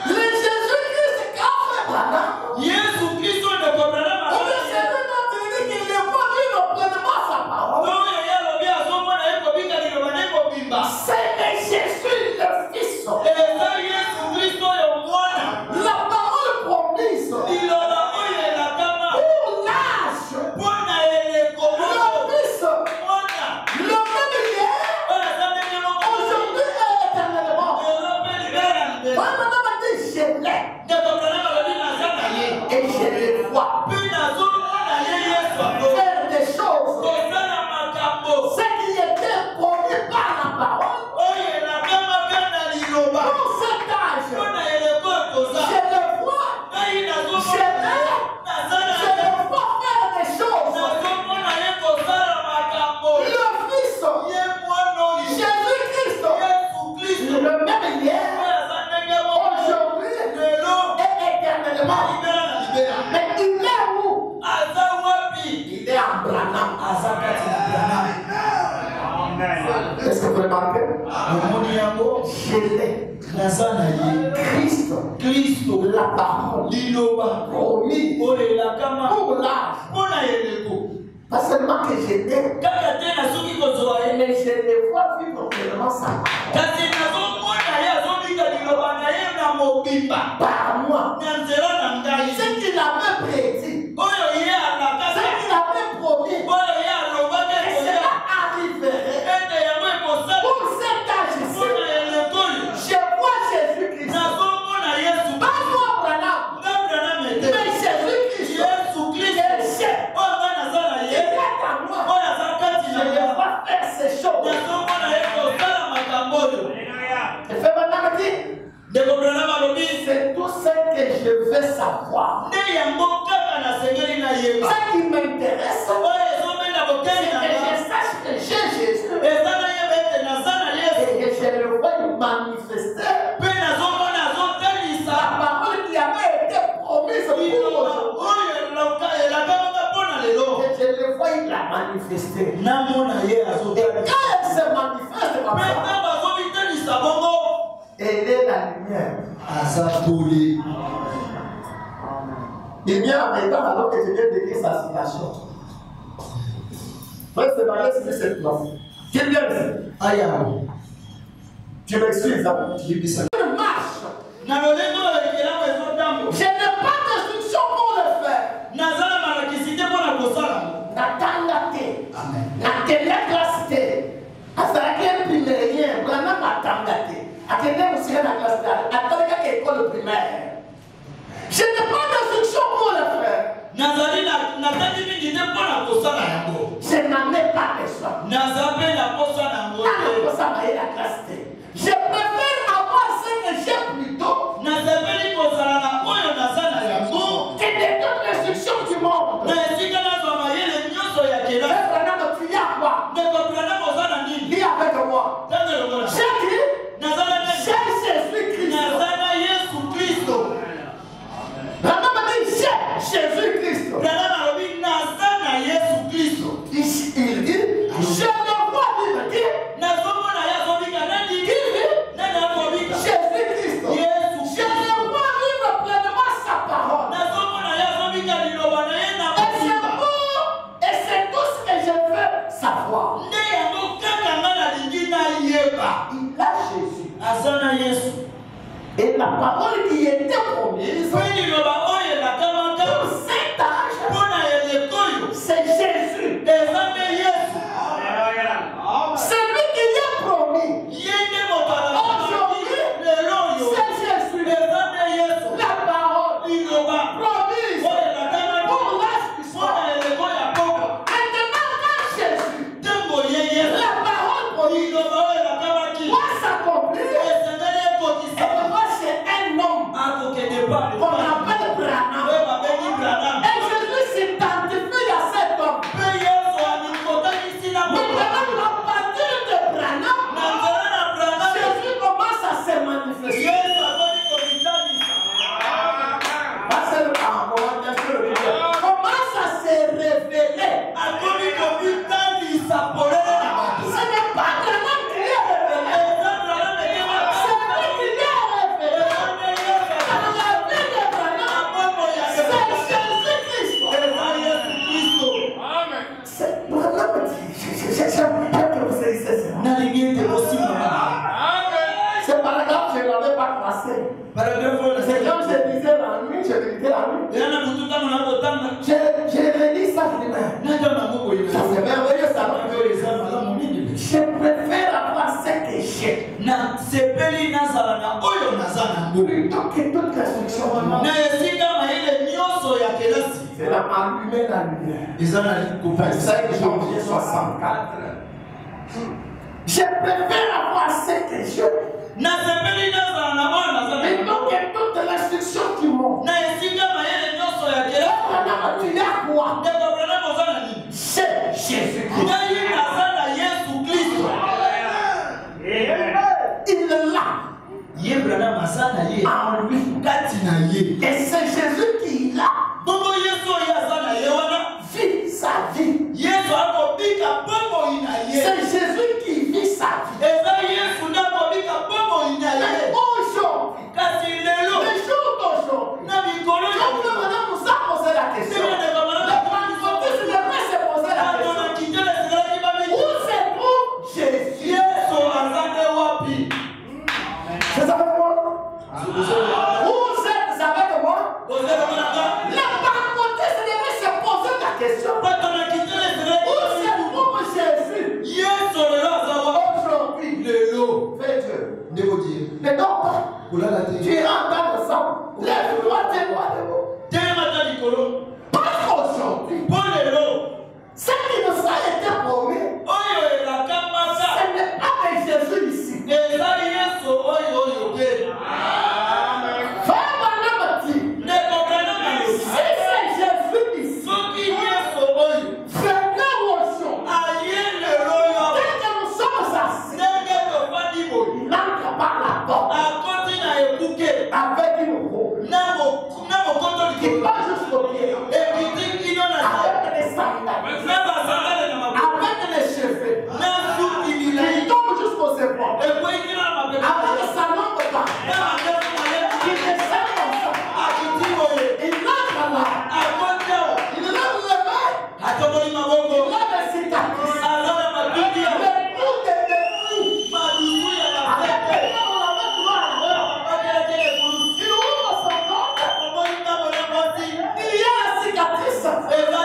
Le Jésus-Christ qu'a fait Branham. yesu kristo ndeko Branham On ne sait même pas dire qu'il le voit vivre pleinement sa parole. oyo ye alobi azomona ye kobika liloba na ye kobimba. C'est le Jésus le Fils. eza yesu kristo oyo mwana La parole promise. liloba oyo elakama Pour l'âge. mpona eleko Le moko Fils. mwana Le même hier. oyo aza ndenge moko Aujourd'hui et éternellement. ezo mpe libela na libela. Frère Branham Christ, la parole, promis pour l'âge. Pas seulement que je l'aime, mais je le vois vivre pleinement sa par moi. Ce qu'il avait prédit, ce qu'il avait promis, et cela arriverait pour cet âge-ci. Je vois Jésus-Christ. Pas moi, Branham, mais Jésus-Christ. Il est à moi. Je ne vais pas faire ces choses. Et fais maintenant me dire, c'est tout ce que je veux savoir. Ce qui m'intéresse, c'est que je sache que j'ai Jésus et que je le vois manifester. La parole qui avait été promise pour aujourd'hui, que je le vois la manifester. Et quand elle se manifeste comme ça, elle est la lumière. Il vient en même temps alors que je viens de décrire sa situation. Frère, c'est marié sur cette place. Qui vient ici? Tu m'excuses, hein? Je marche. Je n'ai pas d'instruction pour le faire. Natangate. Natangate. Azalaki primaire. Vraiment natangate. Akende aussi la classe d'âge. Attendez qu'à l'école primaire. Je n'ai pas d'instruction pour le faire. Je n'en ai pas besoin. Je préfère avoir ce que j'ai plutôt que de toutes les instructions du monde. Tu y as quoi? Dis avec moi. J'ai dit, j'ai Jésus-Christ. Vraiment, j'ai Jésus-Christ. Il dit, je le vois vivre. Jésus-Christ. Je le vois vivre pleinement sa parole. Et c'est tout ce que je veux savoir. Il a Jésus. Et la parole qui était promise pour cet âge, c'est Jésus. C'est lui qui est promis. Aujourd'hui, c'est Jésus. La parole promise pour l'âge du soir. Maintenant, quand Jésus, la parole promise, va s'accomplir. Et moi, c'est un homme qu'on appelle Branham. Et Jésus s'identifie à cet homme. Mais Branham, à partir de Branham, Jésus commence à se manifester. Commence à se révéler. Ce n'est pas Branham qui est révélé. C'est lui qui est révélé. Dans la vie de Branham, c'est Jésus-Christ. C'est Branham. J'aime bien que vous ayez ça. Ce paragraphe, je ne l'avais pas classé. C'est quand je lisais la nuit, je lisais la nuit. Je relis ça primaire. Ça c'est merveilleux ça. Je préfère avoir ce que j'ai. Plutôt que toute l'instruction du monde. C'est la m'allumer la lumière. 5 janvier 64. Je préfère avoir ce que j'ai. Plutôt que toute l'instruction du monde. Tu as quoi? C'est Jésus-Christ. Il est là. En lui. Et c'est Jésus qui est là. Vit sa vie. C'est Jésus qui vit sa vie. C'est avec moi. Vous êtes avec moi. La parenthèse devait se poser la question. Où c'est pour Jésus? Aujourd'hui, le lot. Fais Dieu. Ne dors pas. Tu es en train de sang. Lève-toi, tais-toi. Parce qu'aujourd'hui, ce qui nous a été promis, ce n'est pas de Jésus ici. Frère Branham dit, si c'est Jésus ici, venez au dès que nous sommes assis, il n'entre par la porte avec une roue qui va jusqu'au pied, avec les sandales, avec les cheveux, qui tombe jusqu'aux épaules, avec sa lampe bas, qui descend comme ça. Il entre là, il lève le mains, il a des cicatrices, le coup de début, avec les mains, on l'avait droit. Il ouvre son corps, il y a la cicatrice, et la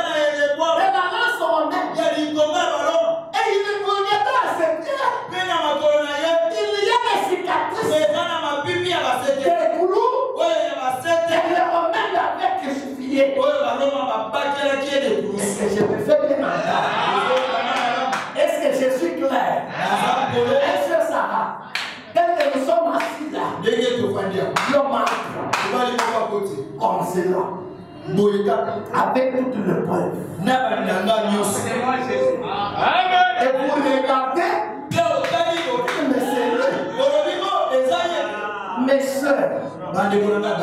lance en main, et il ne connaît pas ses pieds. Il y a des cicatrices, des clous, et les remèdes avec chevillé. Est-ce que je me fais bien entendre? Est-ce que je suis clair? Est-ce que ça va? Dès que nous sommes assis là, l'homme entre comme cela, avec toute le peuple. Et vous regardez, mes soeurs,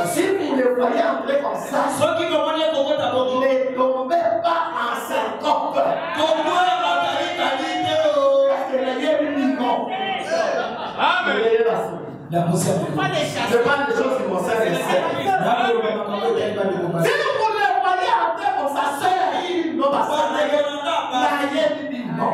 si vous le voyez entrer comme ça, ne tombez pas en syncope. Parce que les yeux minimum. Je parle des choses qui m'ont servi. Si vous le voyez entrer comme ça, sœur, il ne va pas s'arrêter. La yeux minimum.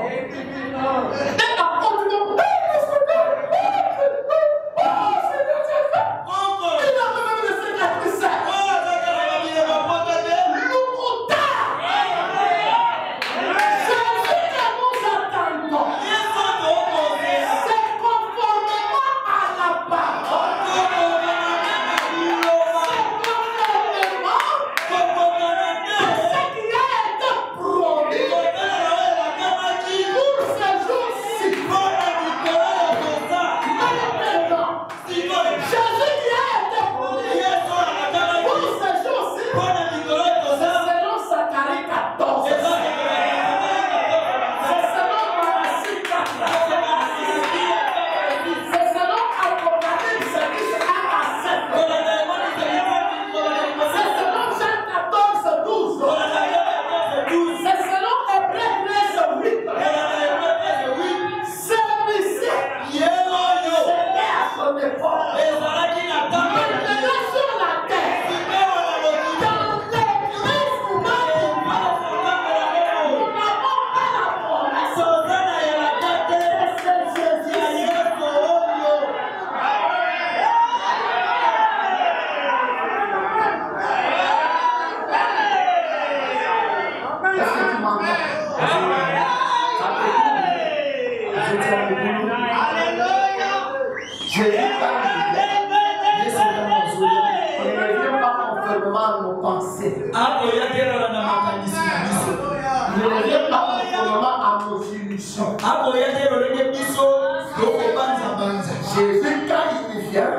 Jésus, quand il vient,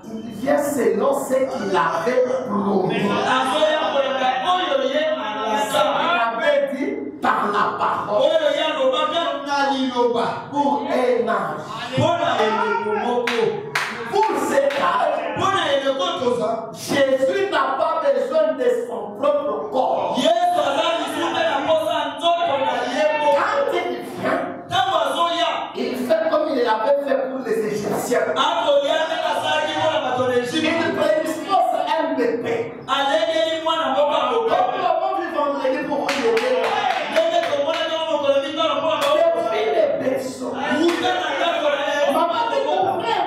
il vient selon ce qu'il avait promis. Il avait dit par la parole pour un âge, pour cet âge. Jésus n'a pas besoin de son propre corps. Quand il vient, il fait comme il avait fait pour les Égyptiens. Il prédispose un bébé. Comme le bon du vendredi pour vous aider. Depuis les berceaux. Maman dit que vous pouvez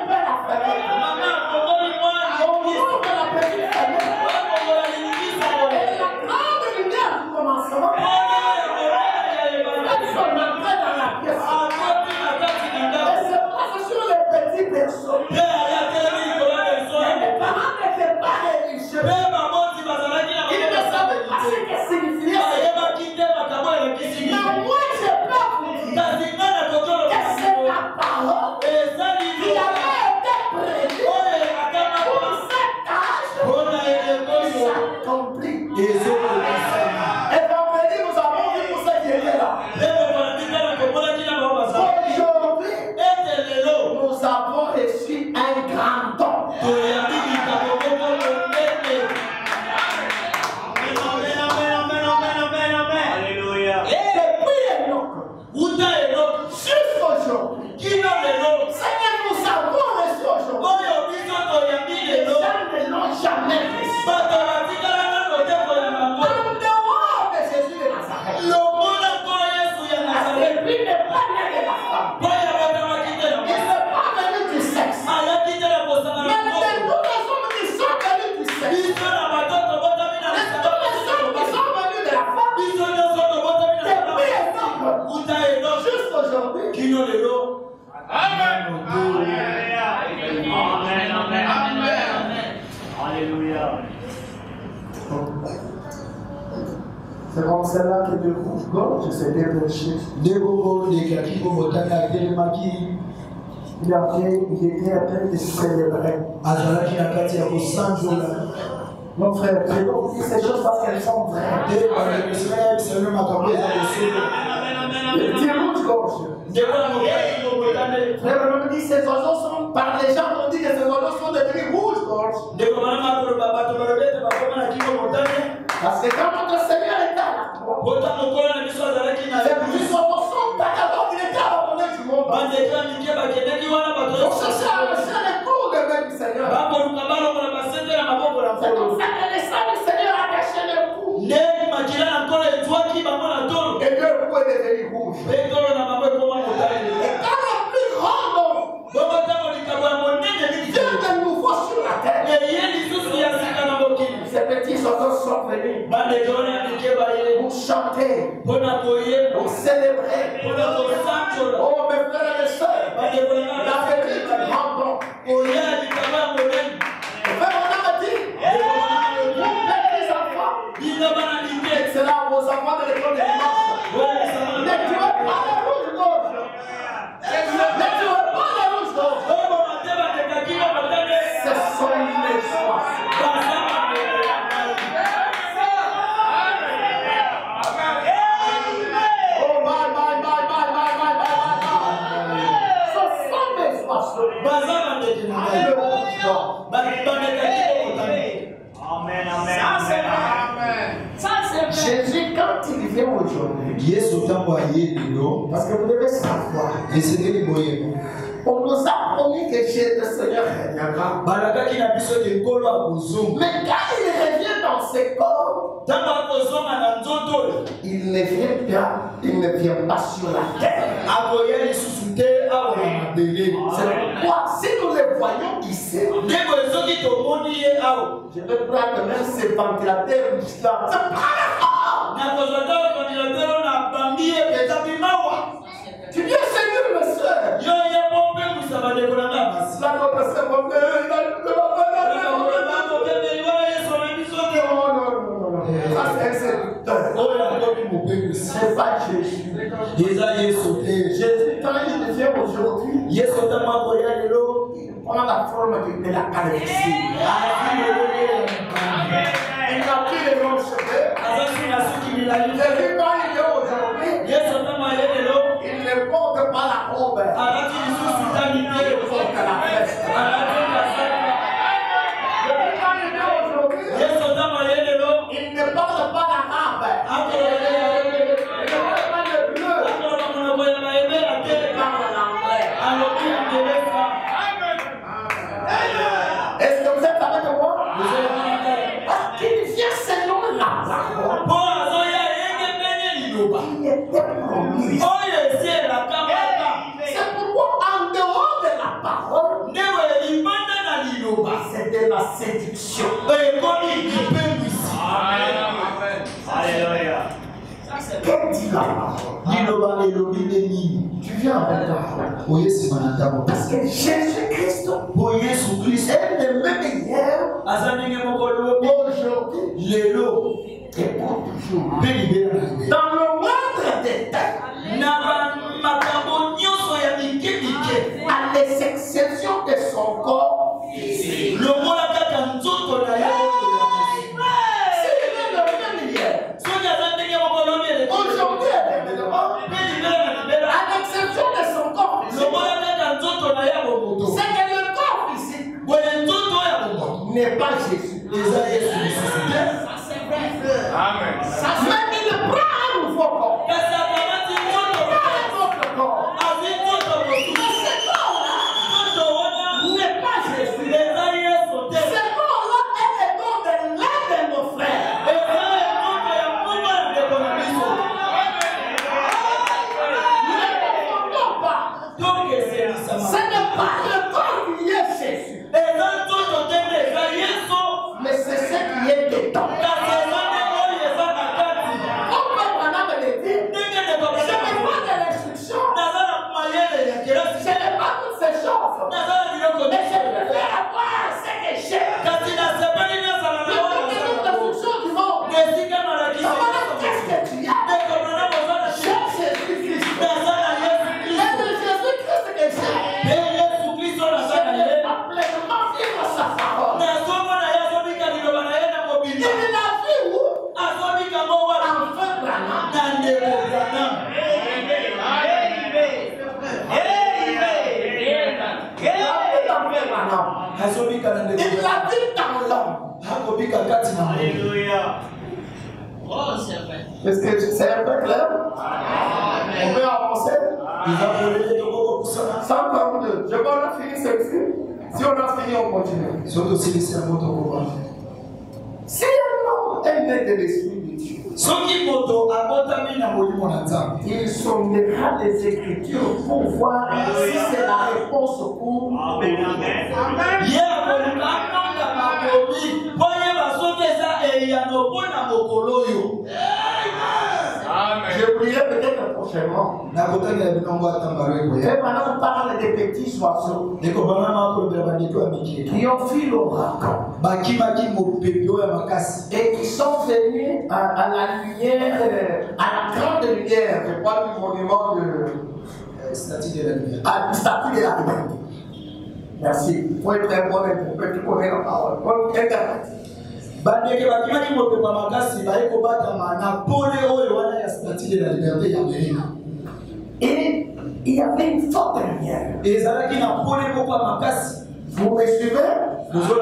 Amen. Alléluia. C'est comme celle-là qui est de rouge-gorge, c'est débranché. Il était en train de célébrer. Mon frère, je dois dire ces choses parce qu'elles sont vraies. Il dit rouge-gorge. Frère, on dit ces oiseaux sont, par les gens, on dit que ces oiseaux sont devenus rouge-gorge. Parce que quand notre Seigneur est là, c'est plus son d'abord qu'il était abandonné du monde. Donc ça c'est le cours de même du Seigneur. C'est comme ça que les saints du Seigneur a caché le cou. Et le cou est devenu rouge. Et quand le plus grand Dieu de nouveau sur la terre, ces petits oiseaux sont venus pour chanter, pour célébrer. Oh mes frères et mes sœurs, la petite grande. C'est là vos enfants de l'école de dimanche. Ne tuez pas les rouges-gorges. Ne tuez pas les rouges-gorges. Ce sont les soins. Oh my. Ce sont les oiseaux. Jésus, quand il vient aujourd'hui, parce que vous devez savoir, on nous a promis que le Seigneur reviendra. Mais quand il revient dans ses corps, il ne vient pas sur la terre. C'est pourquoi, si nous les voyons ici, je vais prendre même ces ventilateurs là. Tu viens Seigneur, ma soeur. C'est pas Jésus. Jésus, quand il vient aujourd'hui, il prend la forme de la calvitie. Il n'a plus les longs cheveux. Jésus, quand il vient aujourd'hui, il ne porte pas la robe. Il porte la veste. Il ne porte pas la rabe. Il ne porte pas le bleu. Il parle l'anglais. Est-ce que vous êtes avec moi? Parce qu'il vient selon la parole. Il était promis. C'est pourquoi en dehors de la parole, c'est de la séduction. Alléluia. Que dit la parole? Tu viens avec la parole. Parce que Jésus-Christ est le même hier, aujourd'hui et pour toujours. Dans le moindre détail, à l'exception de son corps physique. Aujourd'hui, à l'exception de son corps physique, c'est que le corps physique n'est pas Jésus. Ça c'est vrai. Amen. Même il prend un nouveau corps. Il prend un autre corps. Mais ce corps-là n'est pas Jésus. Ce corps-là est le corps de l'un de nos frères. Ce n'est pas le corps qui est Jésus, mais c'est ce qui est dedans. Branham. Il l'a dit dans l'homme. Alléluia. Oh, c'est vrai. Est-ce que c'est un peu clair? On peut avancer? 132. Je vais en finir ceci. Si on a fini, on continue. Si un homme est né de l'esprit de Dieu, il sondera les Écritures pour voir si c'est la réponse pour. Amen. Je priais peut-être prochainement. Et maintenant, on parle des petits oiseaux qui ont fui l'ouragan et qui sont venus à la lumière, à la grande lumière, je crois, du monument de statue de la lumière. Merci. Il faut être très bon pour que tu connaisses la parole. Internet. bandeke bakimaki mopepa makasi bayeko batama na pole oyo wana ya statue de la liberté ya Amerika. Et il y avait une forte lumière. Ezalaki na pole moko ya makasi. Vous me suivez? Je vous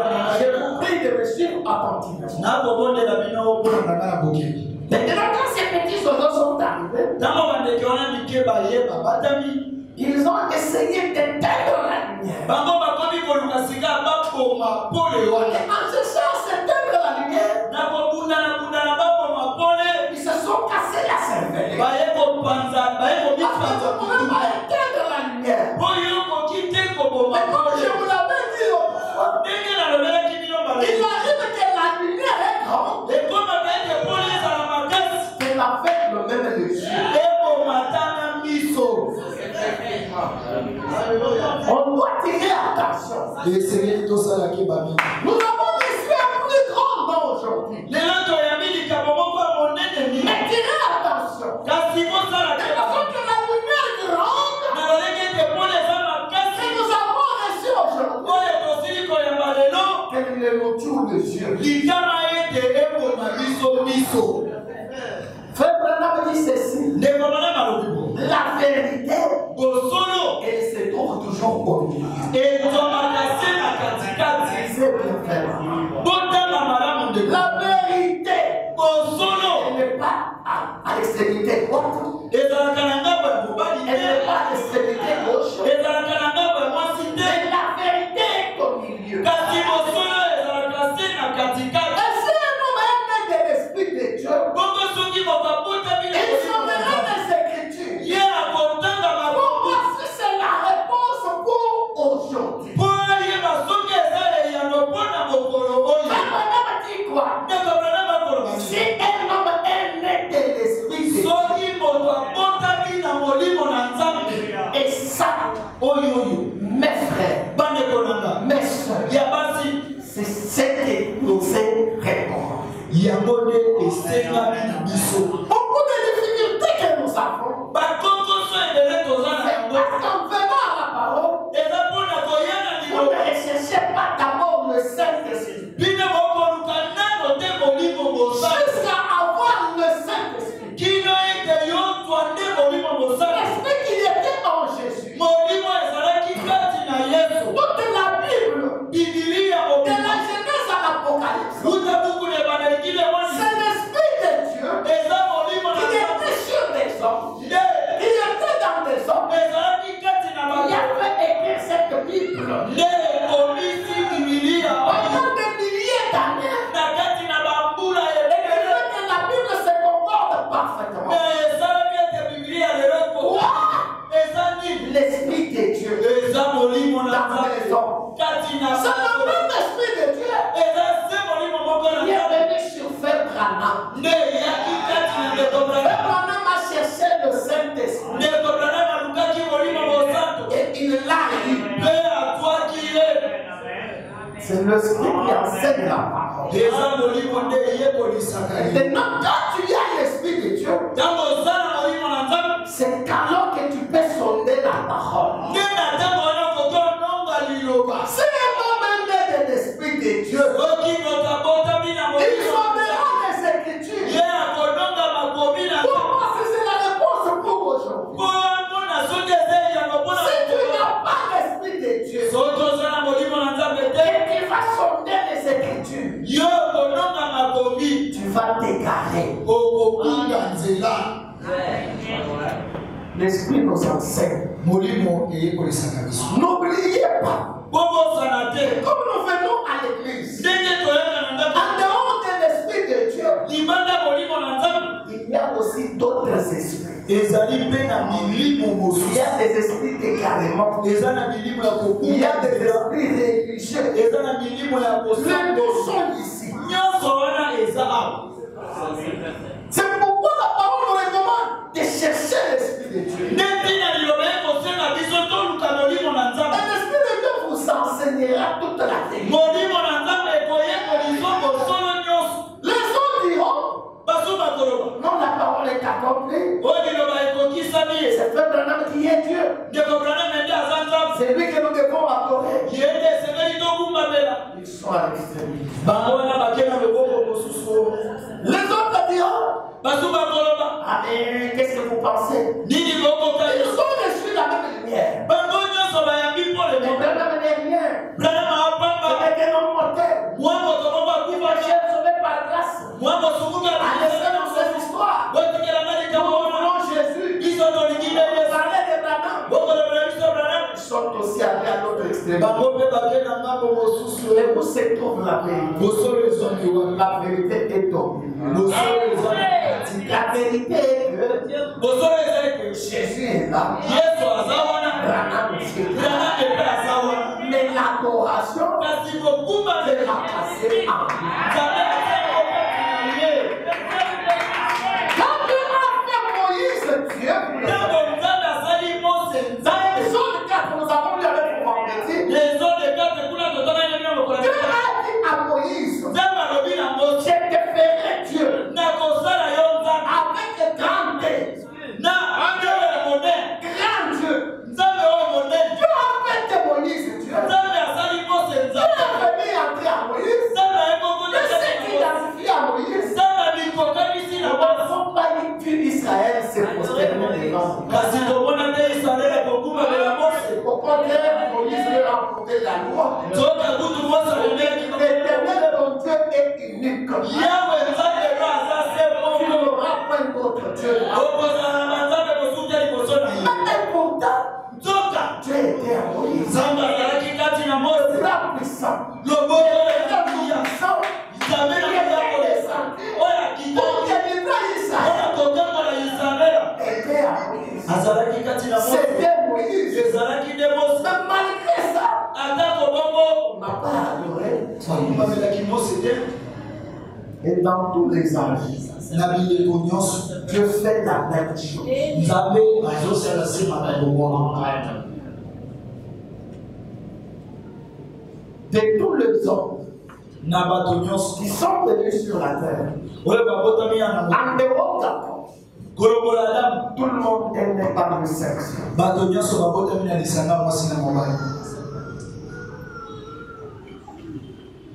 prie de me suivre attentivement. na kobondela bino mpona na ngai na bokebi. Maintenant, quand ces petits oiseaux sont arrivés, ntango bandeke wana mike bayeba batami, ils ont essayé d'éteindre la lumière. bango bakomi koluka sika bakoma pole wana. Et en cherchant à s'éteindre la lumière, na kobundana bakoma pole, ils se sont cassés la cervelle. bayeko panza bayeko Parce que mipanza vous ne pouvez pas éteindre la lumière. oyo koki te koboma Mais comme je pole. vous l'avais dit autrefois, ndenge nalobelaki bino il balobi arrive que la lumière est grande ekomaka ete pole ezala makasi qu'elle affecte même les yeux. ekomatana miso. On doit tirer attention. esengeli tosalaki bami Nous avons ici un plus grand don aujourd'hui. lelo toyambi likambo moko ya monene mingi, Mais tirez attention. kasi bosalaki C'est parce que la lumière grande nalobeki ete pole eza que makasi nous avons reçue aujourd'hui, oyo tosili koyamba lelo qu'elle nous tourne les yeux. likama ete eboma biso miso. Frère Branham dit ceci. ndeko bana malobi bo La vérité, bosolo elle se trouve toujours au milieu. etomaka se na katikati. C'est bien fait. botanga malamu ndeko. La vérité, bosolo elle n'est pas à l'extrémité droite. ezalaka na ngambo ya mobali Elle n'est te, pas à l'extrémité gauche. ezalaka na ngambo ya mwasi te, Mais la vérité est au milieu. kasi bosolo ezalaka se na katikati. Et si un homme est né de l'Esprit de Dieu, bongo soki bokabotami na il Molimo na s'emmènera Nzambe, des Écritures. ye akotanga Pour makomi voir si c'est la réponse pour aujourd'hui. mpo ayeba soki eza eyano mpo na mokolo oyo. Mais Branham dit quoi? ndeko bana bakoloba Si un homme est né de l'Esprit de Dieu, soki moto abotami na molimo na Nzambe et ça, oyo mes frères, bandeko na nga mes soeurs, ya basi c'est ce que nous fait répondre. yango nde esengami na biso. Beaucoup de difficultés que nous avons, bakonkoso ebele toza na c'est yango parce qu'en venant à la parole, eza mpona koya na vous ne liloba recherchez pas d'abord le Saint-Esprit. bino bokoluka nano te molimo mosala Jusqu'à avoir le Saint-Esprit. kino ete yozwa nde molimo mosala. L'Esprit qui était en Jésus. molimo ezalaki kati na yesu. Toute la Bible, bibilia de mobima la Genèse à l'Apocalypse, uta buku na ebandelikile wani c'est l'Esprit de Dieu eza molimo na qui était sur des hommes, nde qui était dans des hommes. ezalaki kati na Il bato avait écrit cette Bible nde ekomisi bibilia pendant des milliers d'années. na kati na bambula Et que ebele la Bible se concorde parfaitement. me esalaki ete bibilia lelo ekoka eza nini L'Esprit de Dieu. eza molimo na Dans les Nzambe hommes. kati na C'est le bato même Esprit de Dieu eza se molimo moko na qui est Nzambe venu sur Frère Branham. nde eyaki kati na ndeko Frère Branham. Branham a cherché le Saint-Esprit ndeko Branham alukaki molimo mosantu et il l'a eu. mpe atwaki ye. C'est l'Esprit qui enseigne la parole. eza molimo nde eyekolisaka ye. Maintenant, quand tu as l'Esprit de Dieu, ntango oza na molimo na Nzambe c'est alors que tu peux sonder la parole. nde na ntango wana okoki ononga liloba. Si un homme est né de l'Esprit de Dieu, soki moto abotami na il molimo na sondera Nzambe, les Écritures. ye akononga makomi na Pour Nzambe voir si c'est la réponse pour aujourd'hui. mpo amona soki eza eyano mpona Si tu mokolo. n'as pas l'Esprit de Dieu, soki oza na molimo na enseigne. N'oubliez pas. Comme nous venons à l'église, en dehors de l'esprit de Dieu, il y a aussi d'autres esprits. Il y a des esprits d'égarement. Il y a des esprits religieux. Les deux sont ici. C'est pourquoi la parole nous recommande de chercher l'esprit de Dieu. Et l'esprit de Dieu vous enseignera toute la vérité. Les autres diront, non, la parole est accomplie. C'est Frère Branham qui est Dieu. C'est lui que nous devons adorer. Ils sont à l'extrémité. Les autres diront, ah mais qu'est-ce que vous pensez? Ils ont reçu la même lumière. Mais Branham n'est rien. Ce n'est qu'un homme mortel. Il va chercher sauvé par grâce. À laisser dans cette histoire. Nous voulons Jésus. Ils parlaient de Branham. Ils sont aussi allés à l'autre extrémité. Et où se trouve la vérité? La vérité est dominante. La vérité est que Jésus est là. Branham aussi est là. Mais l'adoration est rattassée en lui. Quand Dieu a fait Moïse, Dieu dans les autres cas que nous avons lu avec le vendredi, Dieu a dit à Moïse, je te ferai Dieu avec grand Dieu. Grand Dieu. Dieu a fait de Moïse Dieu. Dieu a venu entrer à Moïse. Dieu s'est identifié à Moïse. Nous ne pouvons pas dire que Israël s'est prosterné devant. Au contraire, Moïse lui a apporté la loi. L'éternel ton Dieu est unique. Tu n'auras point d'autre Dieu. Et pourtant, Dieu était à Moïse. Il a puissant. Il était puissant. Il était descendu pour délivrer Israël. Était à Moïse. C'était Moïse. Mais malgré ça, on n'a pas adoré. Et dans tous les âges, Dieu fait la même chose. De tous les hommes qui sont venus sur la terre, en dehors d'Adam, tout le monde est né par le sexe.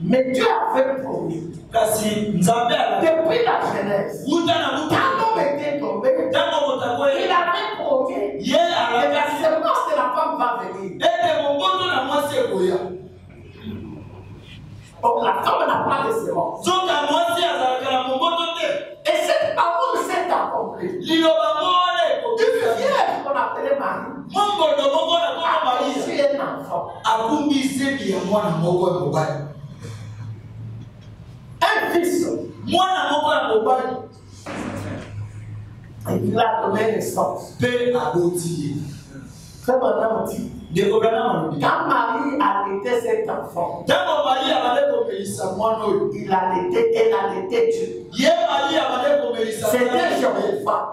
Mais Dieu avait promis, depuis la Genèse, quand l'homme était tombé, il avait promis que la semence de la femme va venir. Donc la femme n'a pas de semence. Et cette parole s'est accomplie. Une vierge qu'on appelait Marie a reçu un enfant. Un fils. Et il a donné naissance. Frère Branham dit, quand Marie allaitait cet enfant, il allaitait, elle allaitait Dieu. C'était Jéhovah.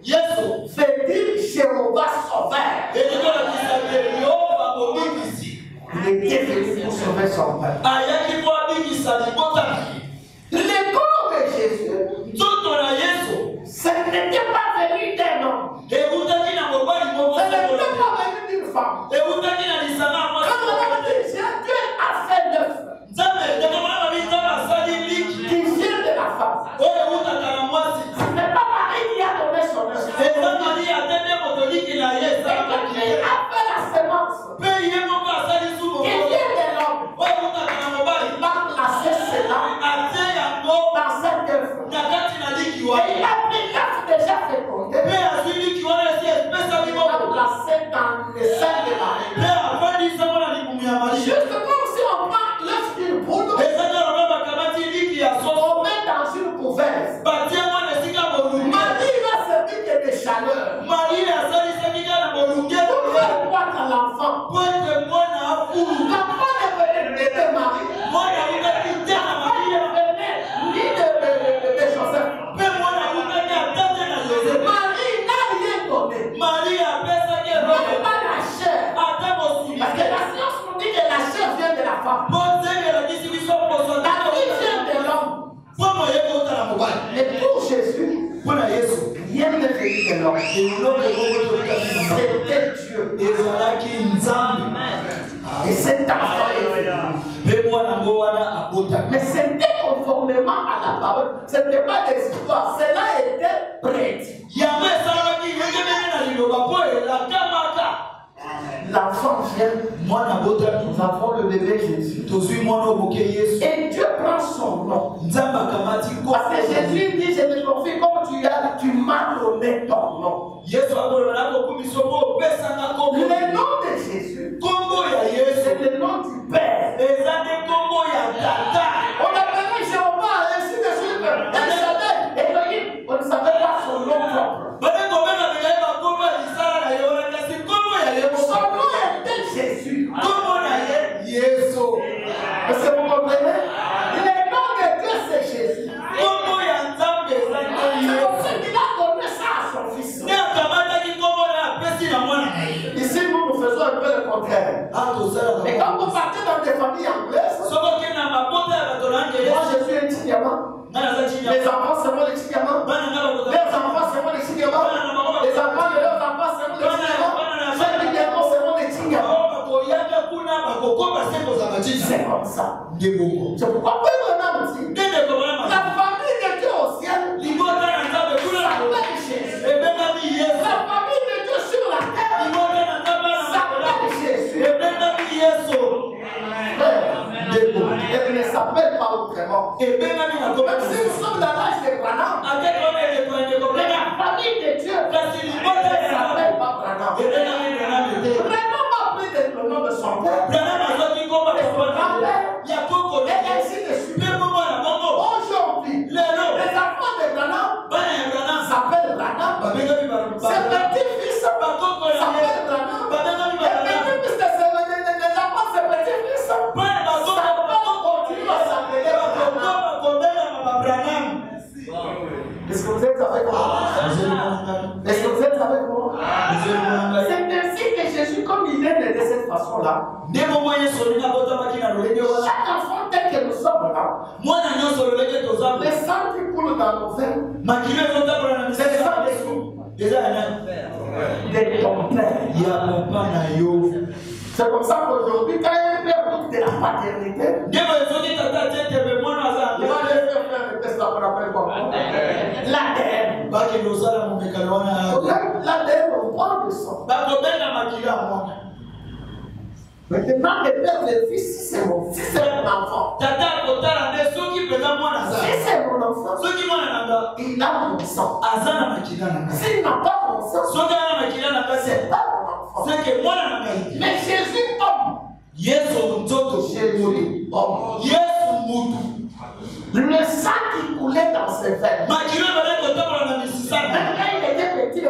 Jésus fait dire Jéhovah sauveur. Il était venu pour sauver son peuple. Le corps de Jésus, ce n'était pas venu d'un homme. Ce n'était pas venu d'une femme. Quand on a dit Dieu a fait l'œuf qui vient de la femme. Ce n'est pas Marie qui a donné son œuf. C'est Marie qui a fait la semence qui vient de l'homme. La L'enfant ne venait ni de Marie, ni de Joseph. Marie n'a rien donné. Même pas la chair. Parce que la science nous dit que la chair vient de la femme. La vie vient de l'homme. Mais pour Jésus, rien ne vient de l'homme. C'était Dieu. Et cet enfant est venu. Mais c'était conformément à la parole. Ce n'était pas des histoires. Cela était prédit. L'enfant vient. Nous avons le bébé Jésus. Et Dieu prend son nom. Parce que Jésus dit, je me confie comme tu m'as donné ton nom. Le nom de Jésus, c'est le nom du Père. On appelait Jéhovah, ainsi de suite. Elohim, on ne savait pas son nom propre. Son nom était Jésus. Est-ce que vous comprenez? Le nom de Dieu, c'est Jésus. C'est pour ça qu'il a donné ça à son fils. Ici, nous faisons un peu le contraire. Et quand vous partez dans des familles anglaises, moi je suis un Tchigama. Les enfants seront les Tchigama. Les enfants seront les Tchigama. Les enfants de leurs enfants seront les Tchigama. Chaque Tchigama seront les Tchigama. C'est comme ça. C'est pourquoi Abraham dit la famille de Dieu au ciel s'appelle Jésus. La famille de Dieu sur la terre s'appelle Jésus. Elle ne s'appelle pas autrement. Même si nous sommes dans l'âge de Branham, la famille de Dieu ne s'appelle pas Branham. Branham a pris le nom de son père. Et ainsi de suite. Aujourd'hui, les enfants de Branham s'appellent Branham. Ses petits-fils s'appellent Branham. Et petits-fils de les enfants de ses petits-fils continuent à s'appeler Branham. Est-ce que vous êtes avec moi? Est-ce que vous êtes avec moi? C'est ainsi que Jésus, comme il est né de cette façon-là, chaque enfant tel que nous sommes là, les sangs qui coulent dans nos veines, c'est les sangs des sous. De ton père. C'est comme ça qu'aujourd'hui, quand un père doute de la paternité, il va aller faire le test là qu'on appelle quoi? L'ADN. L'ADN, on prend le sang. Maintenant, le père de fils, si c'est mon fils, c'est mon enfant. Si c'est mon enfant, il a mon sang. S'il n'a pas mon sang, c'est pas mon enfant. Mais Jésus homme. Jésus homme. Le sang qui coulait dans ses veines. Même quand il était petit,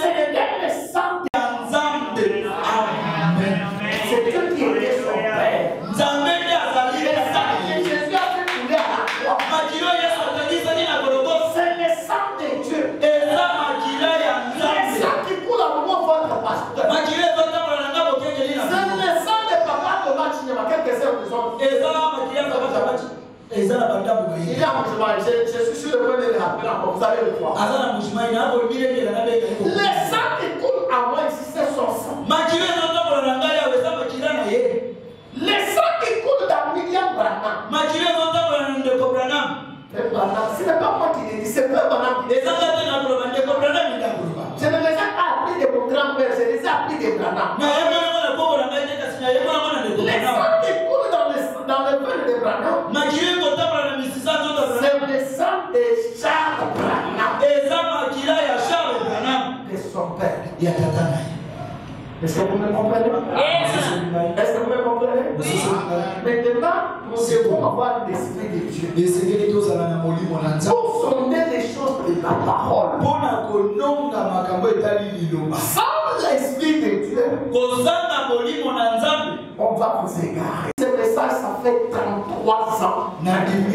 c'était le sang. C'est Dieu qui était son père. Jésus a fait couler à la croix. C'est le sang de Dieu. Le sang qui coule à mon votre pasteur. C'est le sang de papa de Machine. Quelques heures de zone. Il y a un mouvement, je suis sur le point de le rappeler encore, vous allez le voir. Le sang qui coule à moi ici, c'est son sang. Le sang qui coule dans William Branham. Ce n'est pas moi qui l'ai dit, c'est Frère Branham qui l'a dit. Je ne les ai pas appris de mon grand-père, je les ai appris de Branham. Le sang qui coule dans le veine de Branham, c'est le sang de Charles Branham. De son père. Est-ce que vous me comprenez? Est-ce que vous me comprenez? Maintenant, nous devons avoir l'esprit de Dieu. Pour sonder les choses de la parole. Sans l'esprit de Dieu, on va vous égarer. Ce message, ça fait 33 ans. J'ai vu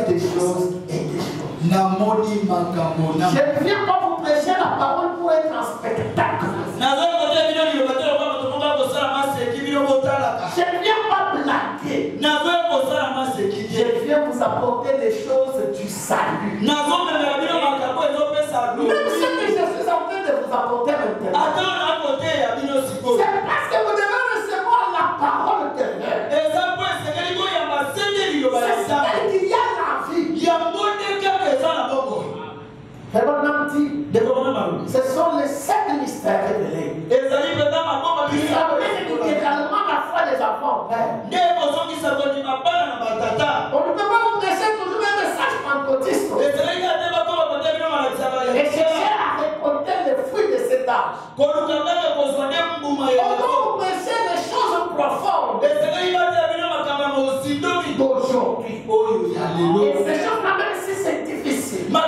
des choses et des choses. Je ne viens pas vous prêcher la parole pour être un spectacle. Je ne viens pas blaguer. Je viens vous apporter les choses du salut. Même ce que je suis en train de vous apporter maintenant, c'est parce que vous devez recevoir la parole de Dieu. C'est celle qui a la vie. Ce sont les 7 mystères de l'Église. Ils amènent littéralement la foi des enfants. On ne peut pas vous prêcher toujours un message pentecôtiste et chercher à récolter les fruits de cet âge. On doit vous prêcher les choses profondes d'aujourd'hui. Et ces choses-là, même si c'est difficile, même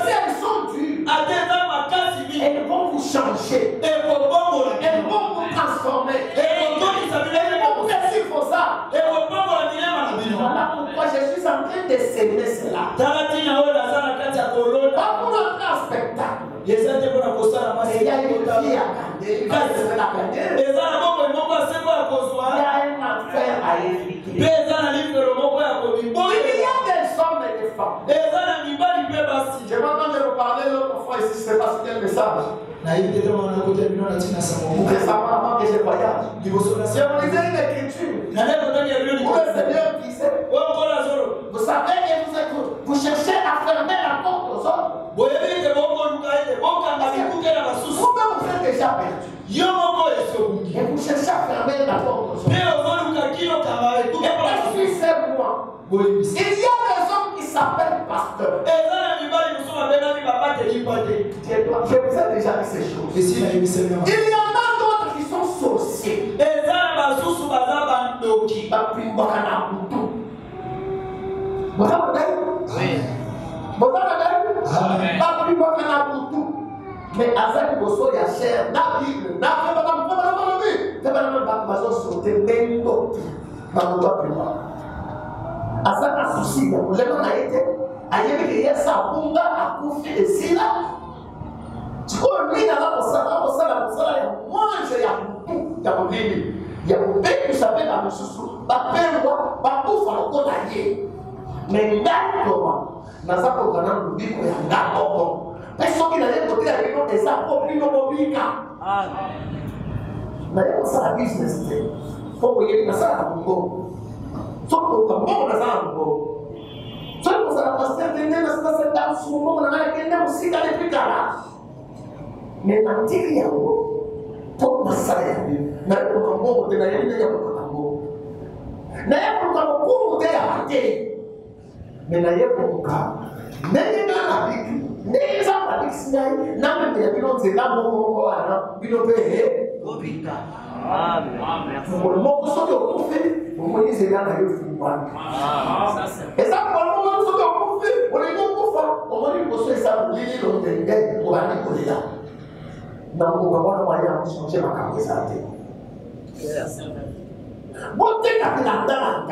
si elles sont dures, elles vont vous changer, elles vont vous transformer, elles vont vous laisser pour ça. Voilà pourquoi je suis en train de s'aimer cela. Pas pour entrer en spectacle. Il y a une vie à garder, il va se la garder. Il y a un enfer à éviter. Il y a des hommes et des femmes. Je m'entends de vous parler l'autre fois ici, c'est parce qu'il y a un message. Récemment, avant que je voyage, je vous lisais une écriture où le Seigneur disait, vous savez que vous cherchez à fermer la porte aux autres. Vous-même vous êtes déjà perdu. Et vous cherchez à fermer la porte aux autres. Et c'est moi. Il y a des hommes qui s'appellent pasteurs. Je vous ai déjà dit ces choses. Il y en a d'autres qui sont sorciers. Mais avec vos soins, il y a cher, la Bible, la Azana souci, le problème a été, ayebi que yesa bunga akufi esila. Tu vois, lui, il a la ya mange ya mutu, ya mobili, ya mobili, tu savais la mususu, ba perwa, ba kufa loko na ye. Mais ngakoma, nazako kana lubiko ya ngakoko. Personne qui n'allait côté avec nous des apôtres, nous mobika. Na ye ça business te. Faut que yeli na ça na bungo. Soko kamo na sana ngo. Soko sana pasteur tende na sasa dans sumo na na kende musika le pikala. Mais mantiki yango pour masaya na ko kamo de na yeli ya ko kamo. Na ya ko kamo ko de ya ate. Mais na ye ko ka. Na ye na na biki. Na ye za na biki sinai na me de bino nzela mo ko ana bino pe he ko bika. Amen. Pour le mot que vous faites, vous voyez, c'est là que vous faites. Et ça, pour le moment, ce que vous faites, on est bon pour faire. On va dire que c'est ça, l'île de l'Indien, on va aller coller là. Non, on va voir le moyen de changer ma carte de santé. Bon, t'es capé là-dedans.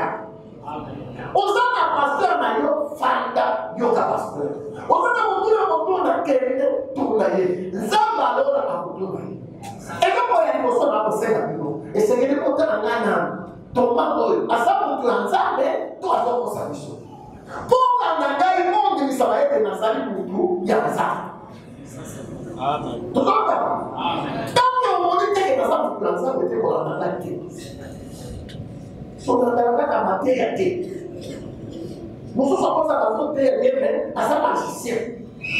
On s'en a pasteur, mais yo, fanda, yo, pasteur. On s'en a montré le moton de Kende, tout là, Zamba, l'autre, à Moutou. Et comme il y a des personnes à passer dans le bureau, et c'est que les côtés en gagnant, ton manteau, à ça pour tu en savais, toi à ton consommation. Pour un gars, le monde, il va être dans sa vie pour tout, il y a ça. Amen. Tout le monde. Tant qu'on dit que dans sa vie pour l'ensemble, il faut en attaquer. On a la matière. Nous sommes comme ça dans notre pays, à sa magicien.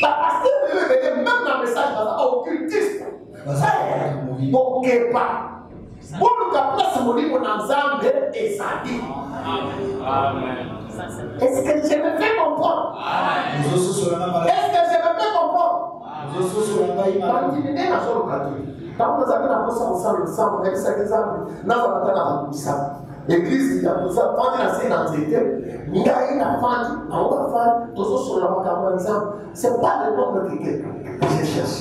Parce que même dans le message, dans sa occultiste. Bon, pas. Bon, le place mon livre dans Zambé et sa vie. Est-ce que je me fais comprendre? Est-ce que je me fais comprendre? Quand vous avez la posture ensemble, on a dit ça exemple. Nous avons la L'église, il y a tout ça, quand il a ses identités, il y a une femme, toujours sur la macaron, c'est pas le nom de quelqu'un que je cherche.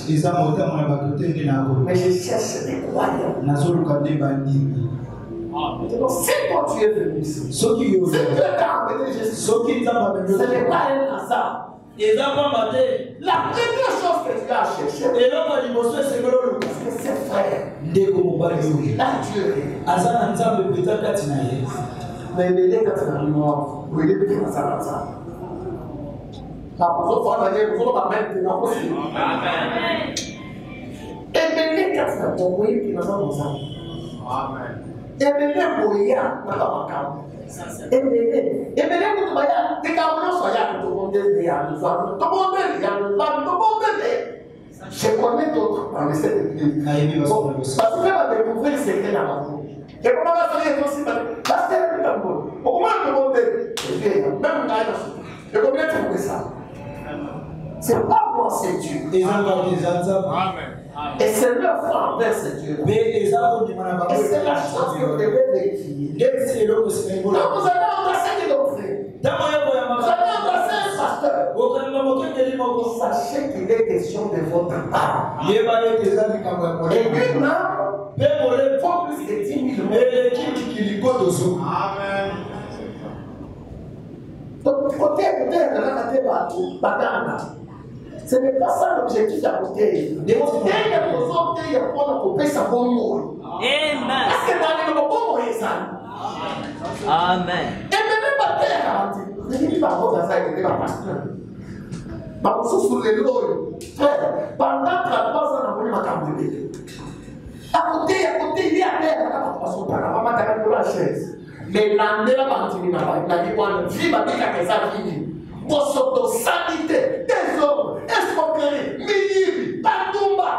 Mais je cherche des croyants. C'est quand tu es venu ici. C'est que t'as amené Jésus. Ce n'est pas un hasard. La première chose que tu as cherché, parce que c'est frère. Là, Dieu est. Mais il est quand il est mort, il est petit dans sa maison. La personne va dire, vous allez maintenant aussi. Et maintenant, quand il est mort, il est dans sa maison. Amen. Et maintenant, pour y aller, on va pas et maintenant, vous voyez, les Camerounais sont là, tout le monde est là, tout le monde est là, tout le monde est là. Je connais d'autres dans cette église. Parce que on va découvrir ce qu'est la maison. Et comment on va faire aussi parce que c'est le Cameroun. Comment on va demander même là, et combien tu fais ça? C'est pas moi, c'est Dieu. Amen. Et c'est leur foi envers ce Dieu. Et c'est la chance que vous devez vérifier. Quand vous allez embrasser des doctrines, vous allez embrasser un pasteur, sachez qu'il est question de votre part. Et une âme vaut plus que 10 000 euros. Amen. Donc, côté, ce n'est pas ça l'objectif de la bouteille. Les bouteilles, il y a des autres, il y a pour couper sa bonne mot. Amen. Parce que dans le bon mot, ça. Amen. Et même pas terre, je dis par contre, ça a été un pasteur. Par contre, sous les lois, pendant 33 ans, on a voulu ma cambrée. À côté, il y a terre, on va mettre la chaise. Mais l'année là, on a dit, on vit ma vie avec ça, fini. Pour sanité, désordre, escroquerie, minime, patumba.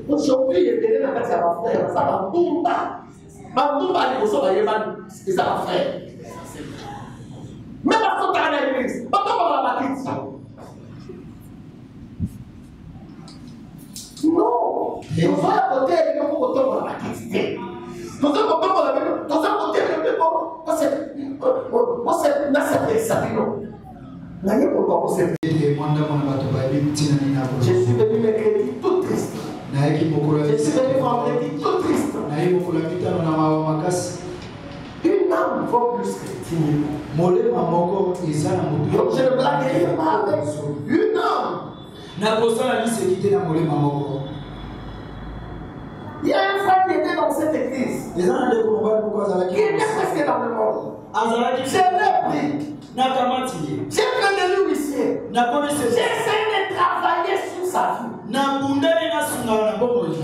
Aujourd'hui, il y a des gens qui ont fait ça, ça patumba. Patumba, il faut savoir, il ça va faire. Même à ce à l'église, patumba va bâtir. Non, nous sommes à côté, nous sommes à bâtir. Nous sommes à côté, je suis venu mercredi tout triste. Je suis venu vendredi tout triste. Une âme vaut plus que 10 000. Donc je ne blaguerai pas avec une âme. Il y a un frère qui était dans cette église. Il était presque dans le monde. Je l'ai pris. J'ai fait de lui huissier. J'ai essayé de travailler sur sa vie.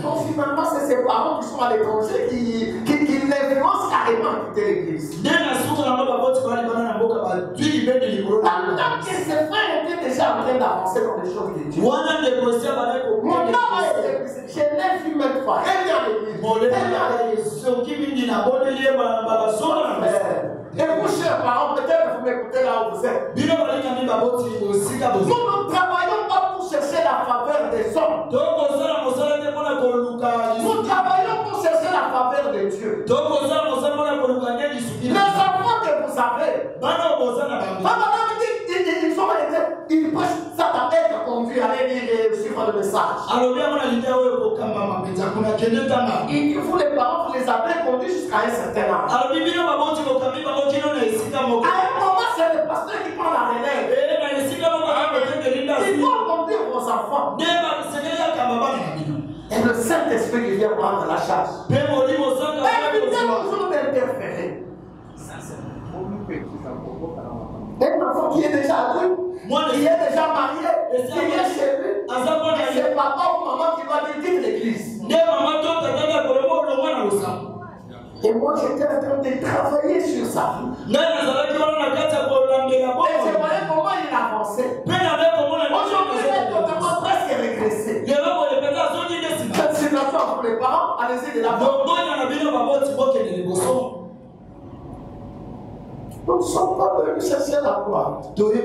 Donc finalement, c'est ses parents qui sont à l'étranger qui l'influencent carrément à quitter l'église. Alors que ses frères étaient déjà en train d'avancer dans les choses de Dieu. Mon âme a été brisée. Je l'ai vu même fois. Elle vient à l'église. Et vous, chers parents, peut-être vous m'écoutez là où vous êtes. Nous ne travaillons pas pour chercher la faveur des hommes. Nous travaillons pour chercher la faveur de Dieu. Les enfants que vous avez, ils peuvent être conduits à aller suivre le message. Et vous, les parents, vous les avez conduits jusqu'à un certain âge. À un moment, c'est le pasteur qui prend la relève. Il doit conduire vos enfants. Et le Saint-Esprit qui vient prendre la charge. Évitez toujours d'interférer. Un enfant qui est déjà adulte, qui est déjà marié, qui est chez lui, et c'est papa ou maman qui va lui dire l'église. Et moi j'étais en train de travailler sur sa vie. Et je voyais comment il avançait. Aujourd'hui, il est totalement presque régressé. Cette situation pour les parents, allez-y de la nous ne sommes pas venus chercher la gloire. C'est un Dieu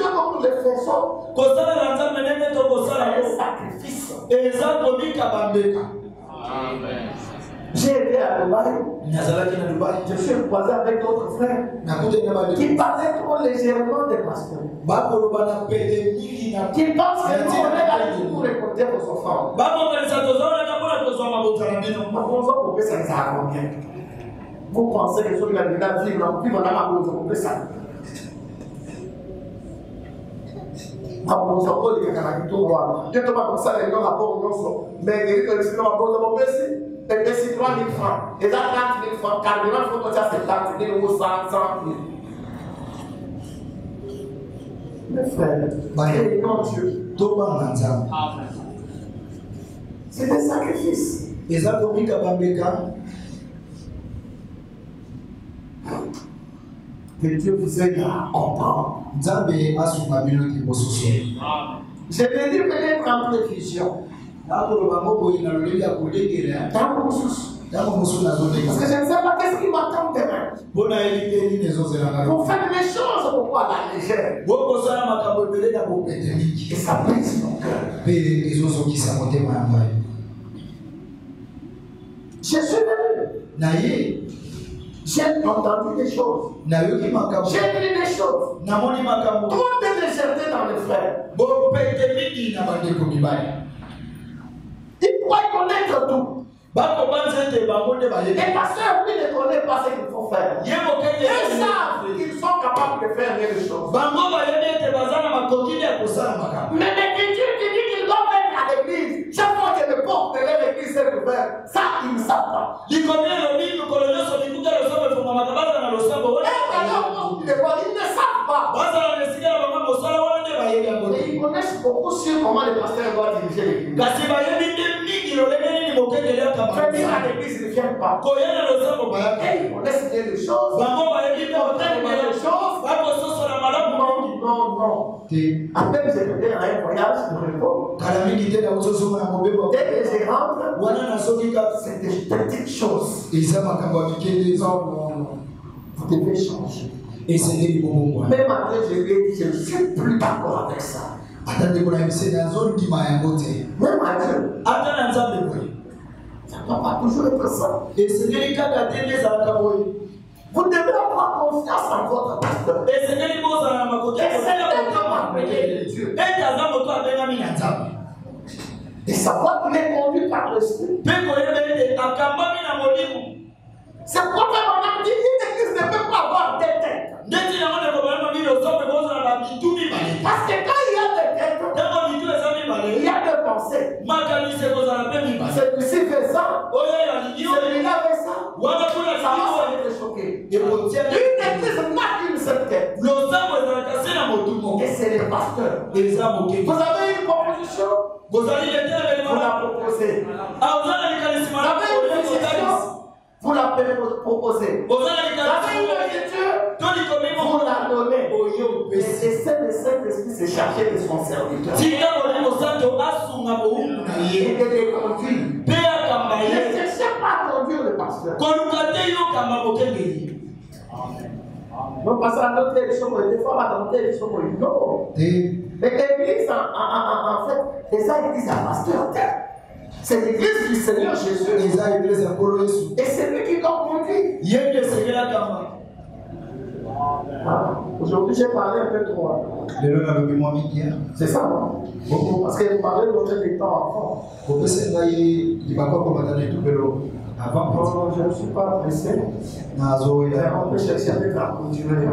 comme nous le faisons. C'est un sacrifice. Amen. J'ai été à Dubaï. Je suis croisé avec d'autres frères qui parlaient trop légèrement des pasteurs. Qui pensent que nous on est là pour récolter vos offrandes. Vous pensez que ceux qui vivent dans la cause, vous pouvez ça. Je te parle comme ça, les rapports, mais les gens qui ont et c'est 3 000 francs. Et ça, 30 000 francs. Carburant, il faut que ça, c'est 30 000 ou 100 000. Mes frères, craignons Dieu. C'est des sacrifices. Que Dieu vous aide à comprendre. Je vais dire peut-être en prévision. Parce que je ne sais pas qu'est-ce qui m'attend demain. Pour faire les choses, pourquoi la légère? Et ça brise mon cœur. Je suis venu. J'ai entendu des choses. J'ai vu des choses. Trop de légèreté dans les frères. Il pourrait connaître tout. Et pasteur, lui, ne connaît pas ce qu'il faut faire. Ils savent qu'ils sont capables de faire bien les choses. Mais l'écriture qui dit qu'ils doivent être à l'église, chaque fois que le porte de l'église est ouverte, ça, ils ne savent pas. Ils ne savent pas. Mais ils connaissent beaucoup sur comment les pasteurs doivent diriger l'église. Venir à l'église ne vient pas. Et ils connaissent bien les choses. Ils comprennent bien les choses. Non. À peine j'ai été à un voyage de repos. Dès que j'ai rentré, c'est des petites choses. Vous devez changer. Même après, je lui ai dit, je ne suis plus d'accord avec ça. Même à Dieu. Ça ne doit pas toujours être ça. Vous devez avoir confiance en votre pasteur. Et c'est Dieu. Et savoir qu'il est conduit par l'esprit. C'est pourquoi on a dit une église ne peut pas avoir des têtes. Parce que quand il y a des têtes, il y a des pensées. Celui-ci fait ça, celui-là fait ça. Ça va être choqué. Une église n'a qu'une seule tête. Et c'est les pasteurs. Vous avez une proposition? Vous la proposez. Vous avez une proposition? Vous la proposez. Vous avez une écriture? Vous la donnez. Et c'est le Saint-Esprit s'est chargé de son serviteur. Et de les conduire. Ne cherchez pas à conduire le pasteur. Non, parce que la des choses, des fois, on va tenter des choses. Non. L'église, en fait, c'est ça l'église à pasteur. C'est l'église du Seigneur Jésus. Et c'est lui qui doit conduire. Aujourd'hui, j'ai parlé un peu trop. C'est ça, non? Parce que vous parlez de l'autre temps enfant. Non, je ne suis pas pressé. On peut chercher avec la continuer.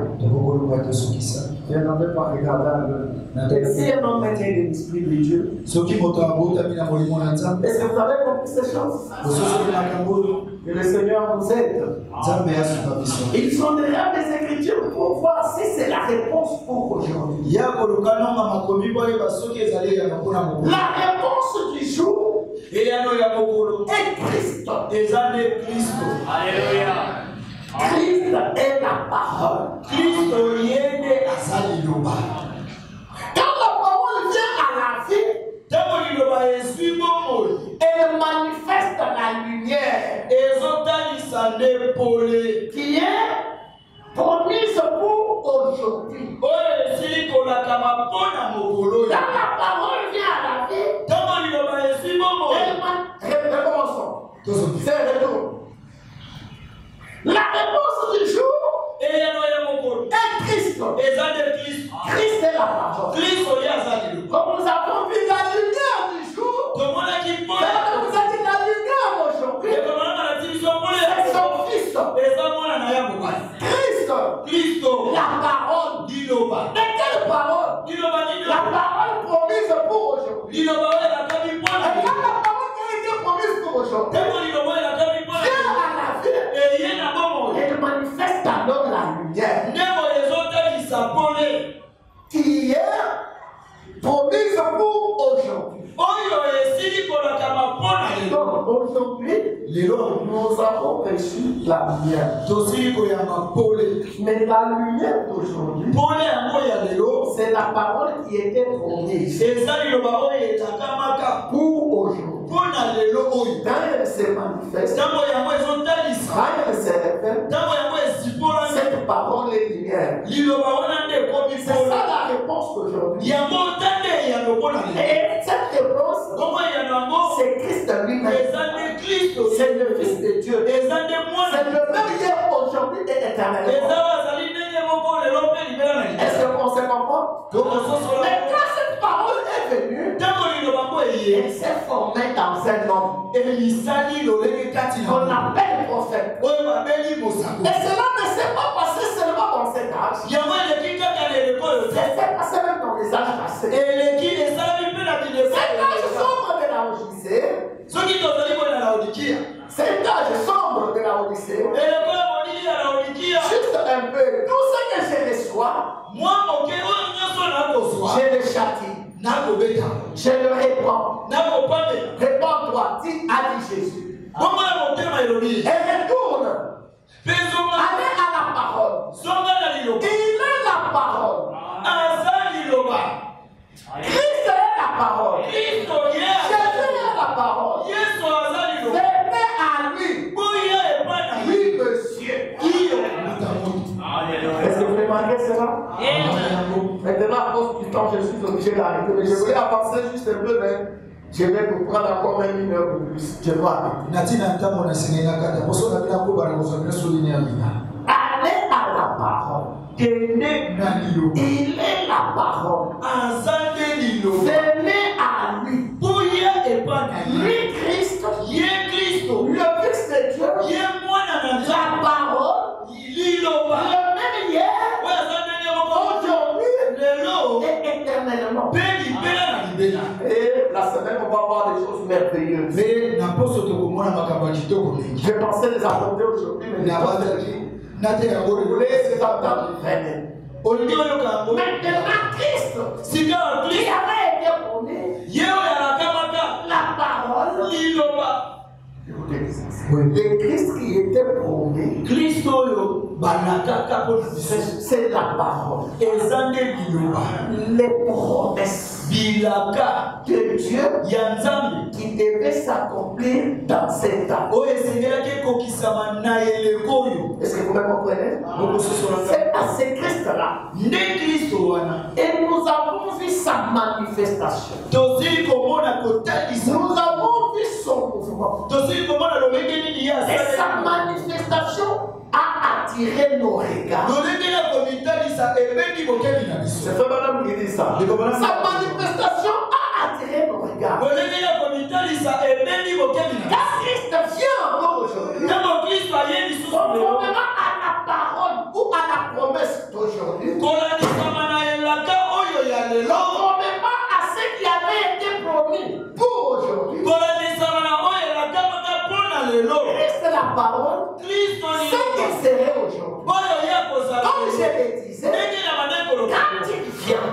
Je n'avais pas regardé à l'heure. Et si un homme est né de l'esprit de Dieu, est-ce que vous avez compris ces choses? Que le Seigneur vous aide. Ils sont derrière des écritures pour voir si c'est la réponse pour aujourd'hui. La réponse du jour est Christ. Alléluia. Christ est la parole. Quand la parole vient à la vie, elle manifeste la lumière qui est promise pour aujourd'hui. Quand la parole vient à la vie, elle manifeste. C'est le retour. Christ est la parole. Comme nous avons vu la lumière du jour, vous avez dit la lumière aujourd'hui. C'est son fils. Christ, la parole. Mais quelle parole? La parole promise pour aujourd'hui. Et quand la parole qui a été promise pour aujourd'hui, vient à la vie et manifeste alors la lumière qui est promise pour aujourd'hui. Donc aujourd'hui, nous avons reçu la lumière. Mais la lumière d'aujourd'hui, c'est la parole qui était promise pour aujourd'hui. Quand elle se manifeste, quand elle se révèle, cette parole est lumière. C'est ça la réponse d'aujourd'hui. Et cette réponse, c'est Christ lui-même. C'est le Fils de Dieu. C'est le même hier, aujourd'hui et éternellement. Est-ce qu'on se comprend? Mais quand cette parole est venue, elle s'est formée dans un homme. On appelle prophète. Et cela ne s'est pas passé seulement dans cet âge. C'est passé même dans les âges passés. Cet âge sombre de la Odyssée. Cet âge sombre de la Odyssée. Juste un peu. Tout ce que je reçois, je le châtie. Je le réponds. Réponds-toi, a dit Jésus. Et retourne. Allez à la parole. Il est la parole. Christ est la parole. Jésus est la parole. Venez à lui. Oui, monsieur. Est-ce que vous remarquez cela? Maintenant, à cause du temps, je suis obligé d'arrêter. Mais je voulais avancer juste un peu, mais je vais vous prendre encore même une heure de plus. Je dois arrêter. Allez à la parole. Il est la parole. Venez à lui. Lui, Christ. Le Fils de Dieu. La parole. Le même hier. Aujourd'hui. Et éternellement. Et la semaine, on va voir des choses merveilleuses. Je pensais les apporter aujourd'hui, mais vous voulez les entendre. Maintenant, Christ, qui avait été promis, la parole, le Christ qui était promis, c'est la parole. Les promesses de Dieu qui devaient s'accomplir dans cet âge. Est-ce que vous me comprenez? C'est à ce Christ-là. Et nous avons vu sa manifestation. Nous avons vu son mouvement. Et sa manifestation a attiré nos regards. C'est fait madame qui dit ça. Sa manifestation a attiré nos regards. Quand Christ vient encore aujourd'hui, conformément à la parole ou à la promesse d'aujourd'hui, conformément à ce qui avait été promis pour aujourd'hui, Christ est la parole, ce qu'il serait aujourd'hui. Comme je le disais, quand il vient,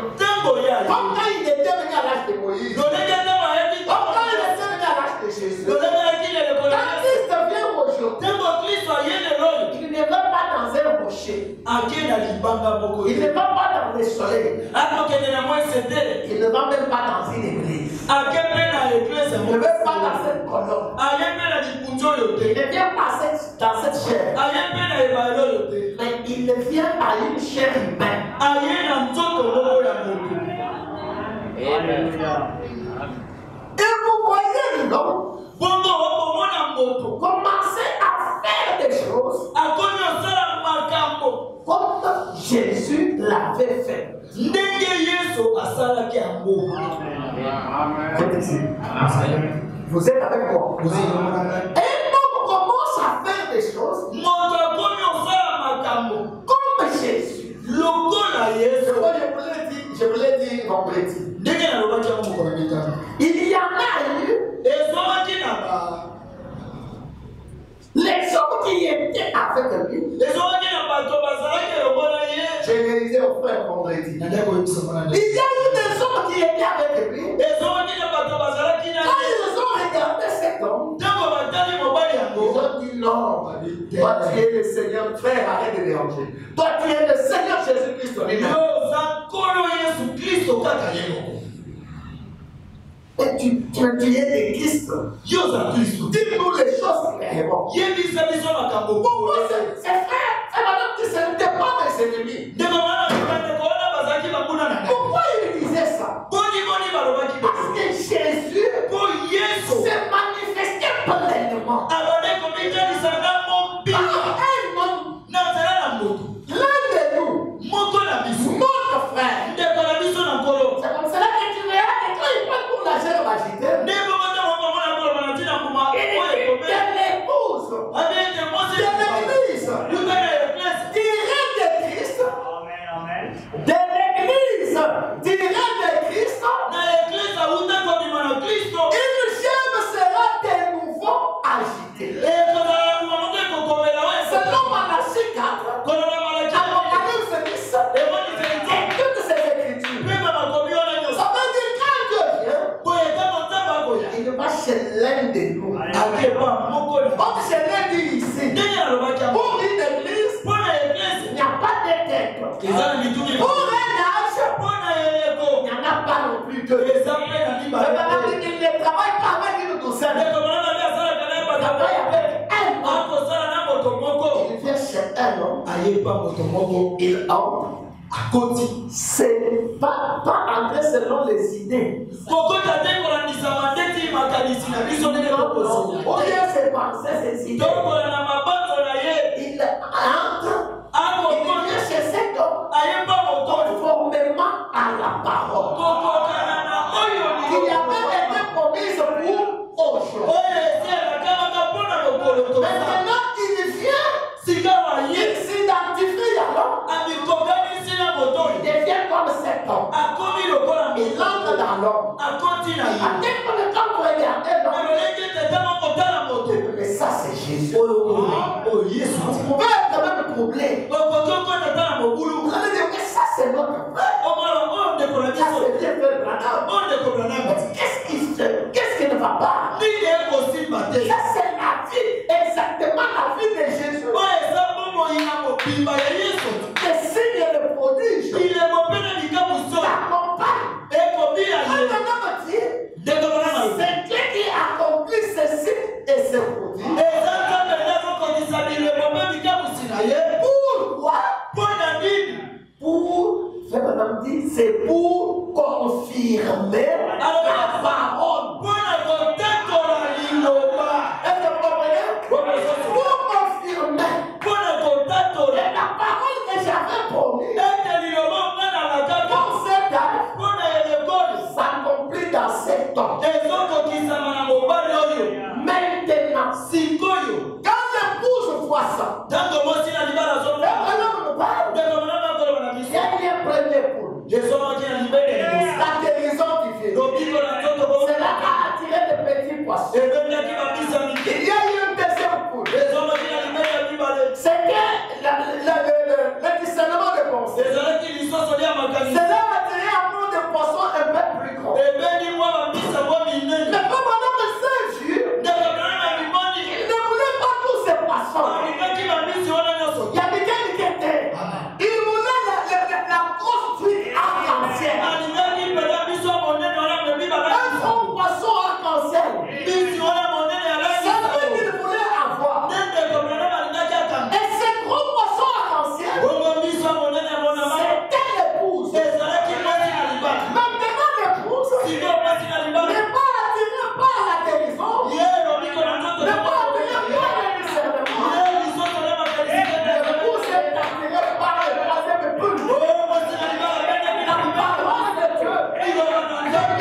comme quand il était venu à l'âge de Moïse, comme quand il était venu à l'âge de Jésus, quand Christ vient aujourd'hui, il ne va pas dans un rocher, il ne va pas dans le soleil, il ne va même pas dans une église, il ne va pas dans cette colonne, il ne vient pas dans cette chair, mais il vient à une chair humaine. Et vous voyez l'homme commencer à faire des choses comme Jésus l'avait fait. Vous êtes avec moi. Un homme commence à faire des choses comme Jésus. Je vous l'ai dit vendredi. Il y en a eu les hommes qui étaient avec lui. Je l'ai dit au frère vendredi. Il y a eu des hommes qui étaient avec lui. Quand ils ont regardé cet homme, ils ont dit non, toi tu es le Seigneur, frère, arrête de déranger. Toi tu es le Seigneur Jésus-Christ. Et tu es de Christ. Dis-nous les choses clairement. Pourquoi ces frères et madame qui ce n'étaient pas mes ennemis? Pourquoi il disait ça? Parce que Jésus s'est manifesté pleinement. L'un de nous, notre frère. C'est comme cela que tu verras que quand il parle pour la jeune magitaire, il est l'épouse de l'église, tirée de Christ, de l'église, tirée de Christ, une germe sera de nouveau agitée. Selon Malachie 4, Apocalypse 10, et toutes ces écritures. Ça veut dire quand Dieu vient, il va chez l'un de nous. Comme je l'ai dit ici, pour une église, il n'y a pas de tête. Pour un âge, il n'y en a pas non plus deux. Il ne travaille pas avec une douceur. Il travaille avec un homme. Il vient chez un homme. Il entre. C'est pas entrer selon les idées. Ou bien ses pensées, ses idées. Il entre. Il vient chez cet homme conformément à la parole qui avait été promise pour aujourd'hui. Maintenant, il vient, il s'identifie alors. Il devient comme cet homme. Il entre dans l'homme. Dès que le temps vous regardez l'homme, mais ça c'est Jésus. Vous pouvez être même troublé. Vous allez dire que ça c'est notre frère. Ça c'est bien fait Branham. Qu'est-ce qui ne va pas? Ça c'est la vie, exactement la vie de Jésus. Les signes et le prodige l'accompagnent. Un homme dit, c'est Dieu qui accomplit ceci et ce prodige. Pourquoi? C'est pour confirmer la parole. Est-ce que vous comprenez? Pour confirmer la parole que j'avais promise. Dans cet âge, s'accomplit dans cet temps. Maintenant, quand l'épouse voit ça, il y a un premier poule. La guérison qui vient. C'est là qu'a attiré des petits poissons. Il y a eu une deuxième poule. C'est que le discernement de pensée. C'est là attiré un monde de poissons un peu plus grand.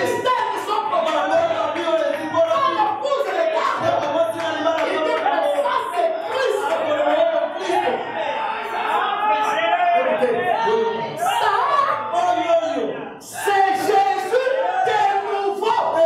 mystères qui sont proclamés. Quand l'épouse regarde, il dit que ça c'est Christ. Ça, c'est Jésus de nouveau.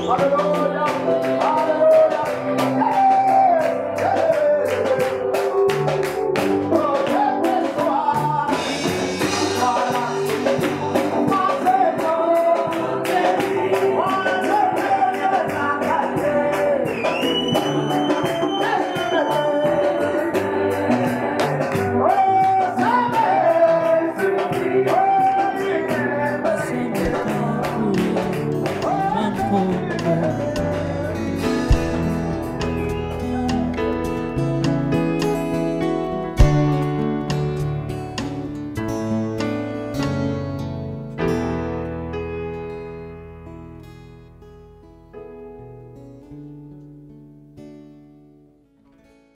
Hallelujah.